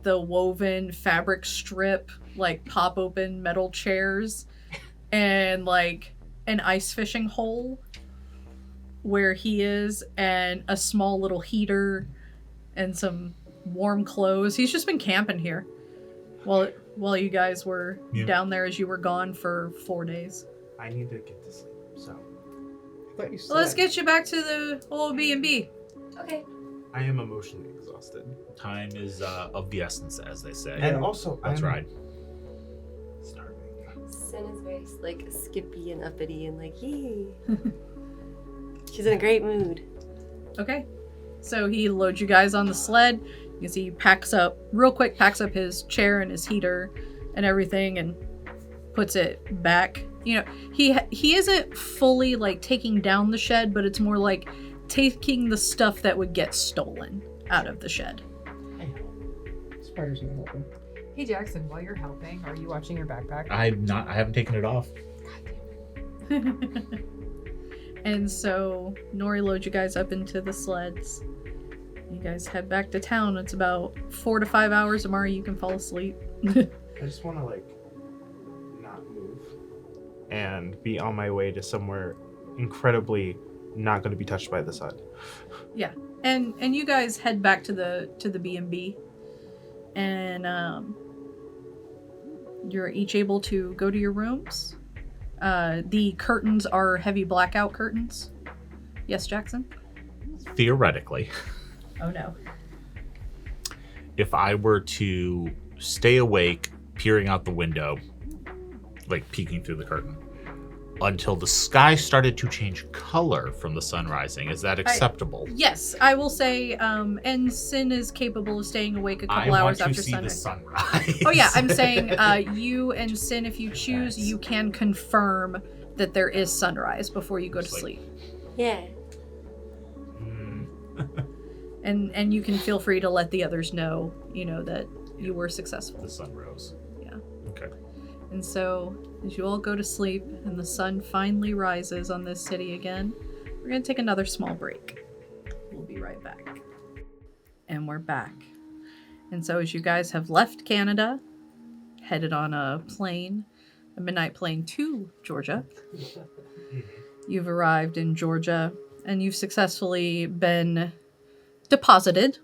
the woven fabric strip like pop open metal chairs and like an ice fishing hole where he is and a small little heater and some warm clothes. He's just been camping here while you guys were Yeah. down there as you were gone for 4 days. I need to get to sleep. So I thought you said. Well, let's get you back to the old B&B. Okay. I am emotionally exhausted. Time is of the essence, as they say. And also, Let's I'm ride. starving. Sin is very, like, skippy and uppity and, like, yee. She's in a great mood. Okay. So he loads you guys on the sled. You can see he packs up his chair and his heater and everything and puts it back. You know, he isn't fully like taking down the shed, but it's more like taking the stuff that would get stolen out of the shed. Spiders are helping. Hey Jackson, while you're helping, are you watching your backpack? I haven't taken it off. And so Nori loads you guys up into the sleds. You guys head back to town. It's about 4 to 5 hours. Amari, you can fall asleep. I just want to like not move and be on my way to somewhere incredibly not going to be touched by the sun. Yeah, and you guys head back to the B&B, and you're each able to go to your rooms. The curtains are heavy blackout curtains. Yes, Jackson? Theoretically, Oh no. if I were to stay awake, peering out the window, like peeking through the curtain, until the sky started to change color from the sun rising, is that acceptable? Yes, I will say, and Sin is capable of staying awake a I couple want hours to after see the sunrise. sunrise. Oh yeah, I'm saying you and Sin, if you choose, Yes. you can confirm that there is sunrise before you go to Just like- sleep. Yeah. Mm. And you can feel free to let the others know, you know, that you were successful. The sun rose. Yeah. Okay. And so, as you all go to sleep and the sun finally rises on this city again, we're going to take another small break. We'll be right back. And we're back. And so, as you guys have left Canada, headed on a plane, a midnight plane to Georgia, you've arrived in Georgia and you've successfully been deposited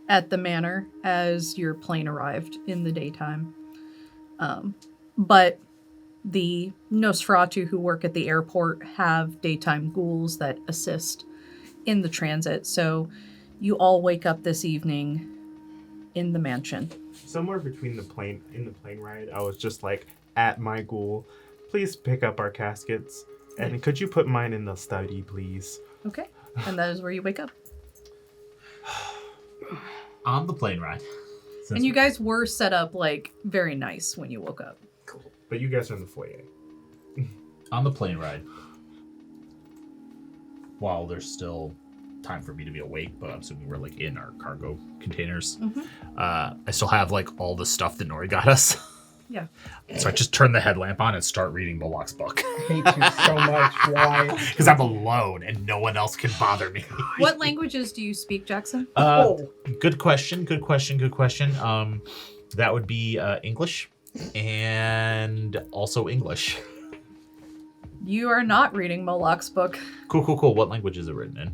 at the manor as your plane arrived in the daytime. But the Nosferatu who work at the airport have daytime ghouls that assist in the transit. So you all wake up this evening in the mansion. Somewhere between the plane ride, I was just like at my ghoul, please pick up our caskets and could you put mine in the study, please? Okay. And that is where you wake up. On the plane ride. And you guys were set up, like, very nice when you woke up. Cool. But you guys are in the foyer. On the plane ride. While there's still time for me to be awake, but I'm assuming we're, like, in our cargo containers. Mm-hmm. I still have, like, all the stuff that Nori got us. Yeah. So I just turn the headlamp on and start reading Moloch's book. I hate you so much. Why? Because I'm alone and no one else can bother me. What languages do you speak, Jackson? Good question. That would be English and also English. You are not reading Moloch's book. Cool. What language is it written in?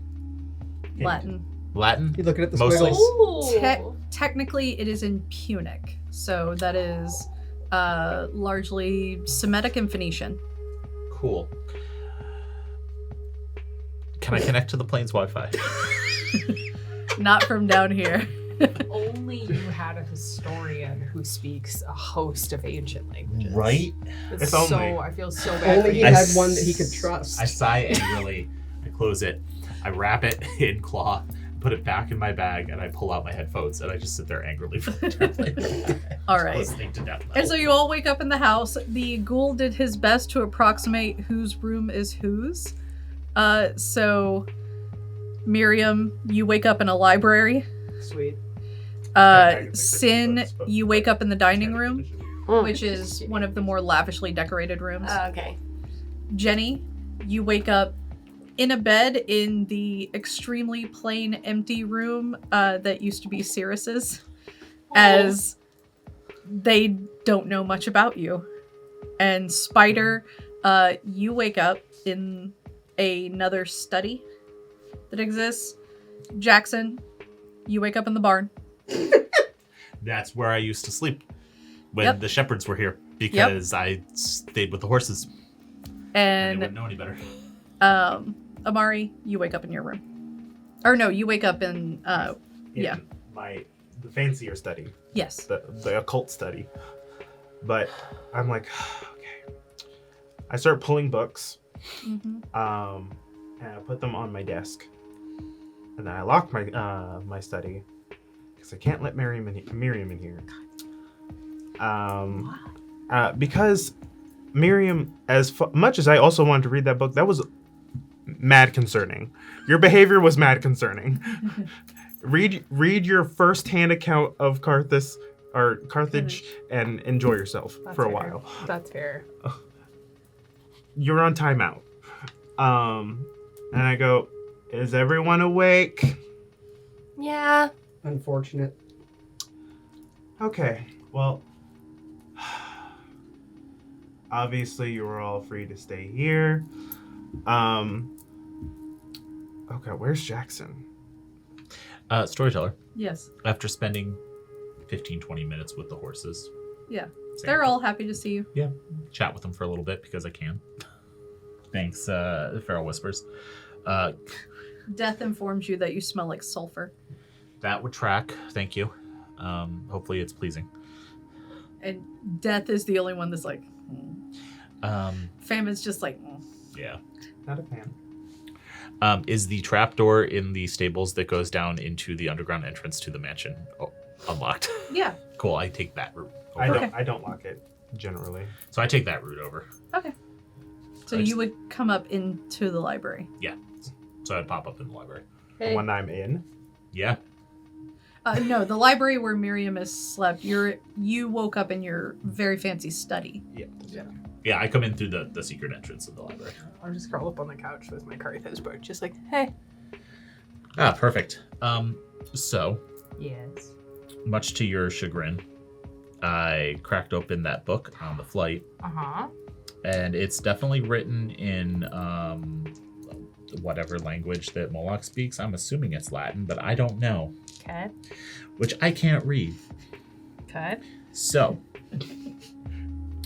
Latin. Latin? You looking at the Mostly. squiggles? Technically, it is in Punic. So that is largely Semitic and Phoenician. Cool. Can I connect to the plane's Wi-Fi? Not from down here. Only you had a historian who speaks a host of ancient languages. Right? It's If so only. I feel so bad. Only for he you. had one that he could trust. I sigh angrily. I close it. I wrap it in cloth, put it back in my bag, and I pull out my headphones, and I just sit there angrily for the time. All right. Listening to death metal. And so you all wake up in the house. The ghoul did his best to approximate whose room is whose. So Miriam, you wake up in a library. Sweet. Sin, you wake up in the dining room, which is one of the more lavishly decorated rooms. Okay. Jenni, you wake up in a bed in the extremely plain, empty room that used to be Cirrus's, as they don't know much about you. And Spider, you wake up in another study that exists. Jackson, you wake up in the barn. That's where I used to sleep when Yep. the shepherds were here because I stayed with the horses. And they And wouldn't know any better. Amari, you wake up in your room. Or no, you wake up in yeah. The fancier study, Yes. the occult study. But I'm like, okay. I start pulling books, Mm-hmm. and I put them on my desk, and then I lock my my study because I can't let Miriam in here. Because Miriam, much as I also wanted to read that book, that was mad concerning. Your behavior was mad concerning. read your first-hand account of Carthage and enjoy yourself for a while. That's fair. You're on timeout. And I go, is everyone awake? Yeah. Unfortunate. Okay, well, obviously you were all free to stay here. Okay, where's Jackson? Storyteller, Yes. after spending 15-20 minutes with the horses. Yeah. say They're all happy to see you. Yeah, chat with them for a little bit because I can. Thanks, Feral Whispers. Death informs you that you smell like sulfur. That would track. Thank you. Hopefully it's pleasing. And Death is the only one that's like, Famine's just like, Yeah. Not a fan. Is the trapdoor in the stables that goes down into the underground entrance to the mansion unlocked? Yeah. Cool. I take that route. I don't lock it generally. So I take that route over. Okay. So I just- you would come up into the library. Yeah. So I'd pop up in the library. Hey. When I'm in. Yeah. No, the library where Miriam has slept. You woke up in your very fancy study. Yeah. Yeah, I come in through the secret entrance of the library. I'll just curl up on the couch with my Carthage book, just like, hey. Ah, perfect. So, Yes. much to your chagrin, I cracked open that book on the flight, Uh-huh. and it's definitely written in whatever language that Moloch speaks. I'm assuming it's Latin, but I don't know, Okay. which I can't read. Okay. So,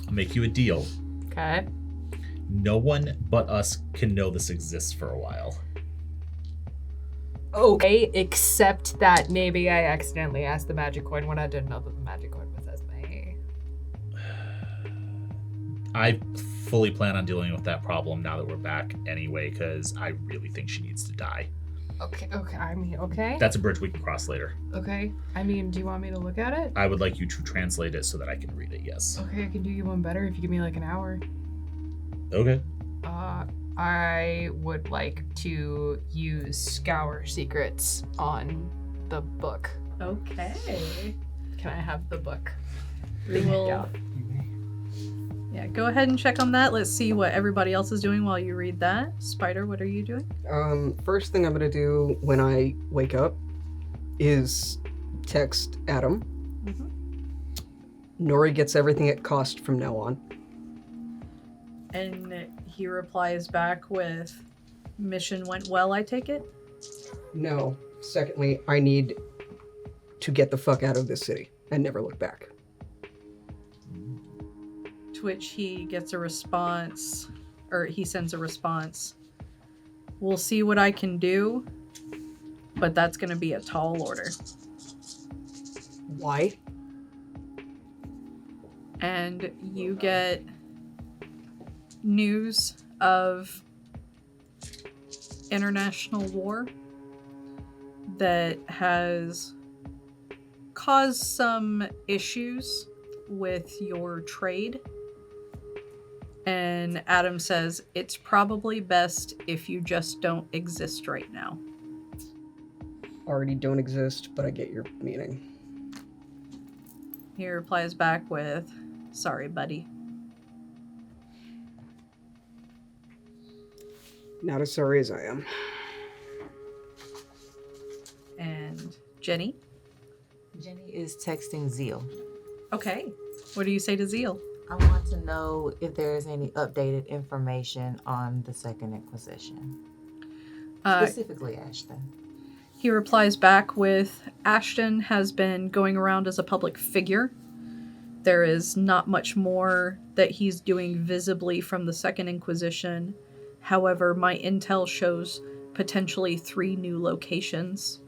I'll make you a deal. Okay. No one but us can know this exists for a while. Okay, except that maybe I accidentally asked the magic coin when I didn't know that the magic coin possessed me. I fully plan on dealing with that problem now that we're back anyway, because I really think she needs to die. Okay. I mean, okay. That's a bridge we can cross later. Okay. I mean, do you want me to look at it? I would like you to translate it so that I can read it, yes. Okay, I can do you one better if you give me like an hour. Okay. I would like to use Scour Secrets on the book. Okay. Can I have the book? We will. Yeah, go ahead and check on that. Let's see what everybody else is doing while you read that. Spider, what are you doing? First thing I'm gonna do when I wake up is text Adam. Nori gets everything at cost from now on. And he replies back with, mission went well, I take it? No. Secondly, I need to get the fuck out of this city and never look back. To which he gets a response, or he sends a response. We'll see what I can do, but that's going to be a tall order. Why? And you get news of international war that has caused some issues with your trade. And Adam says, it's probably best if you just don't exist right now. Already don't exist, but I get your meaning. He replies back with, sorry, buddy. Not as sorry as I am. And Jenni? Jenni is texting Zeal. Okay. What do you say to Zeal? I want to know if there is any updated information on the Second Inquisition. Specifically Ashton. He replies back with, Ashton has been going around as a public figure. There is not much more that he's doing visibly from the Second Inquisition. However, my intel shows potentially 3 new locations.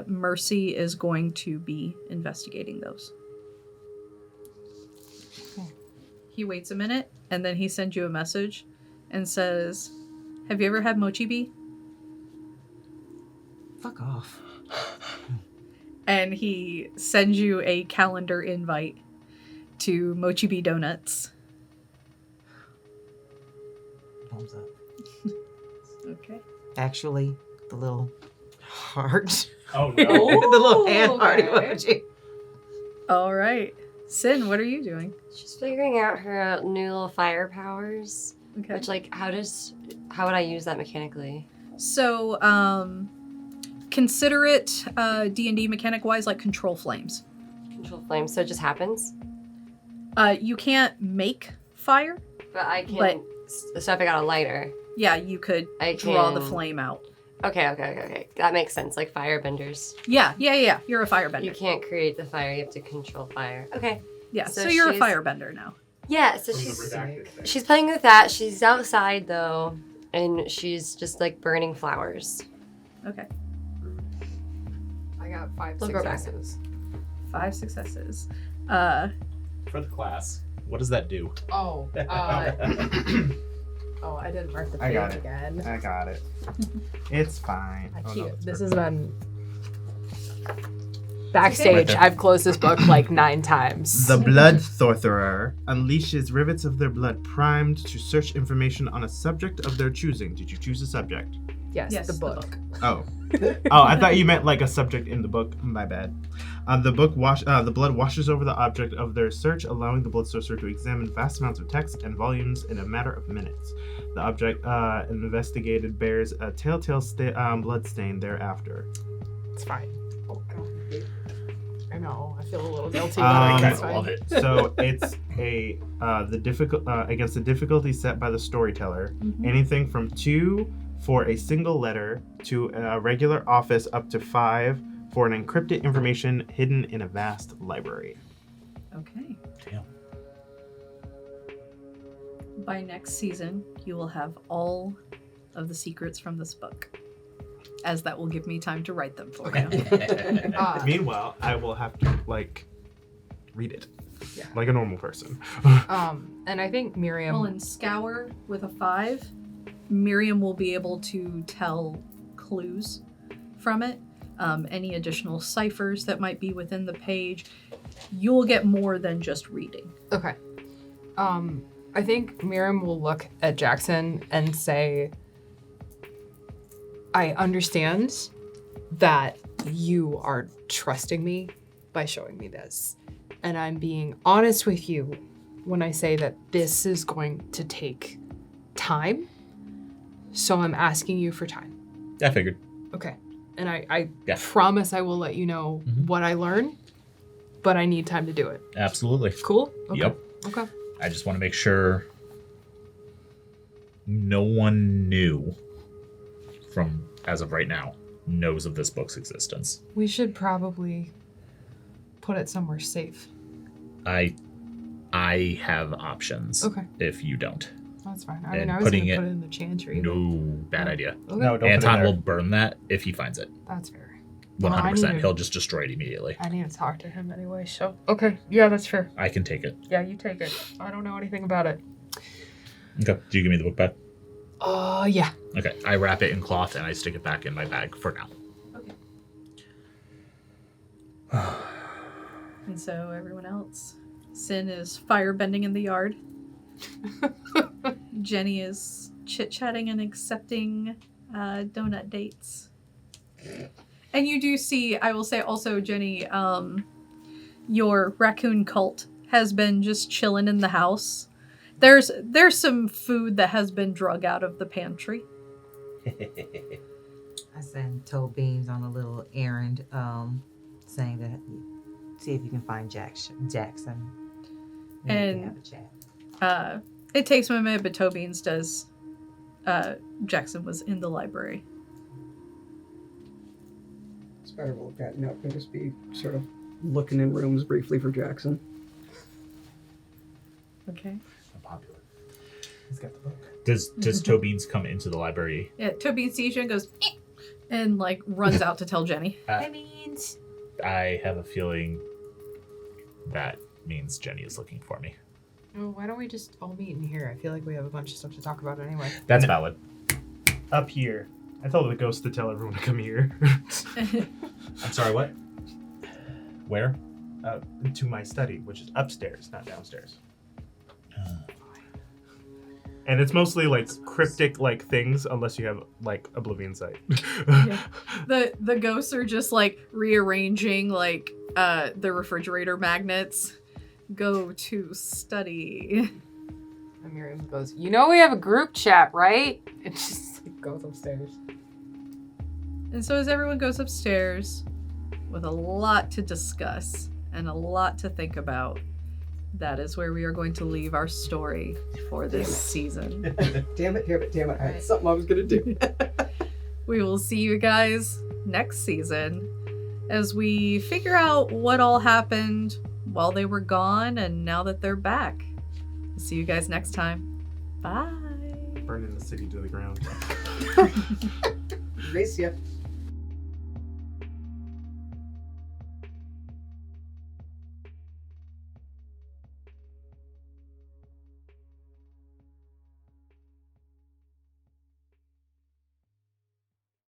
Mercy is going to be investigating those. He waits a minute, and then he sends you a message and says, have you ever had mochi bee? Fuck off. And he sends you a calendar invite to Mochi Bee Donuts. Thumbs up. Okay. Actually, the little heart. Oh, no. The little hand heart okay. emoji. All right. Sin, what are you doing? She's figuring out her new little fire powers. Okay. Which, like, how would I use that mechanically? So, consider it D&D mechanic-wise like control flames. Control flame, so it just happens? You can't make fire. But I can... But- so if I got a lighter... Yeah, you could draw the flame out. Okay. That makes sense. Like firebenders. Yeah. You're a firebender. You can't create the fire, you have to control fire. Okay. Yeah, so So you're a she's- firebender now. Yeah, so From the redacted thing. she's playing with that. She's outside though, and she's just like burning flowers. Okay. I got 5 We'll go back. successes. 5 successes. For the class, what does that do? Oh, oh, I didn't mark the I page got it. again. I got it. It's fine. I Oh, keep, no, it's this perfect. has been backstage. I've closed this book like 9 times. The Blood Sorcerer unleashes rivets of their blood primed to search information on a subject of their choosing. Did you choose a subject? yes, the book. Oh. Oh, I thought you meant like a subject in the book. My bad. The blood washes over the object of their search, allowing the blood sorcerer to examine vast amounts of text and volumes in a matter of minutes. The object investigated bears a telltale blood stain thereafter. It's fine. Oh, God. I know. I feel a little guilty, but I it's kinda love fine. it. So it's a against the difficulty set by the storyteller. Mhm. Anything from 2 for a single letter to a regular office, up to 5 for an encrypted information hidden in a vast library. Okay. Damn. By next season, you will have all of the secrets from this book, as that will give me time to write them for you. Meanwhile, I will have to read it Yeah. like a normal person. And I think Miriam. Well, in Scour with a 5, Miriam will be able to tell clues from it, any additional ciphers that might be within the page. You'll get more than just reading. Okay. I think Miriam will look at Jackson and say, I understand that you are trusting me by showing me this. And I'm being honest with you when I say that this is going to take time. So I'm asking you for time. I figured. Okay. And I Yeah. promise I will let you know what I learn, but I need time to do it. Absolutely. Cool? Okay. Yep. Okay. I just want to make sure no one new from, as of right now, knows of this book's existence. We should probably put it somewhere safe. I have options. Okay. If you don't. That's fine. I mean, And I was going putting to it- put it in the chantry. No, bad idea. Okay. No, don't put it Anton there. will burn that if he finds it. That's fair. 100%. Well, I need He'll just destroy it immediately. I need to talk to him anyway, so. Okay. Yeah, that's fair. I can take it. Yeah, you take it. I don't know anything about it. Okay. Do you give me the book back? Yeah. Okay. I wrap it in cloth and I stick it back in my bag for now. Okay. And so everyone else, Sin is firebending in the yard. Jenni is chit-chatting and accepting donut dates. And you do see, I will say also, Jenni, your raccoon cult has been just chilling in the house. There's some food that has been drug out of the pantry. I sent Toe Beans on a little errand, saying that see if you can find Jackson. Maybe we can have a chat. It takes him a minute, but Tobeans does. Jackson was in the library. Spider will look at Nope and just be sort of looking in rooms briefly for Jackson. Okay. I'm popular. He's got the book. Does Tobeans come into the library? Yeah, Tobean sees you and goes, "Eh," and like runs out to tell Jenni. I have a feeling that means Jenni is looking for me. Oh, why don't we just all meet in here? I feel like we have a bunch of stuff to talk about anyway. That's valid. Up here. I told the ghost to tell everyone to come here. I'm sorry, what? Where? To my study, which is upstairs, not downstairs. And it's mostly like cryptic like things, unless you have like Oblivion Sight. Yeah. The ghosts are just like rearranging like the refrigerator magnets. Go to study. And Miriam goes, you know we have a group chat, right? And just like, goes upstairs. And so as everyone goes upstairs with a lot to discuss and a lot to think about, that is where we are going to leave our story for this season. Damn it. I had something I was going to do. We will see you guys next season as we figure out what all happened while they were gone and now that they're back. See you guys next time. Bye. Burning the city to the ground. Race ya.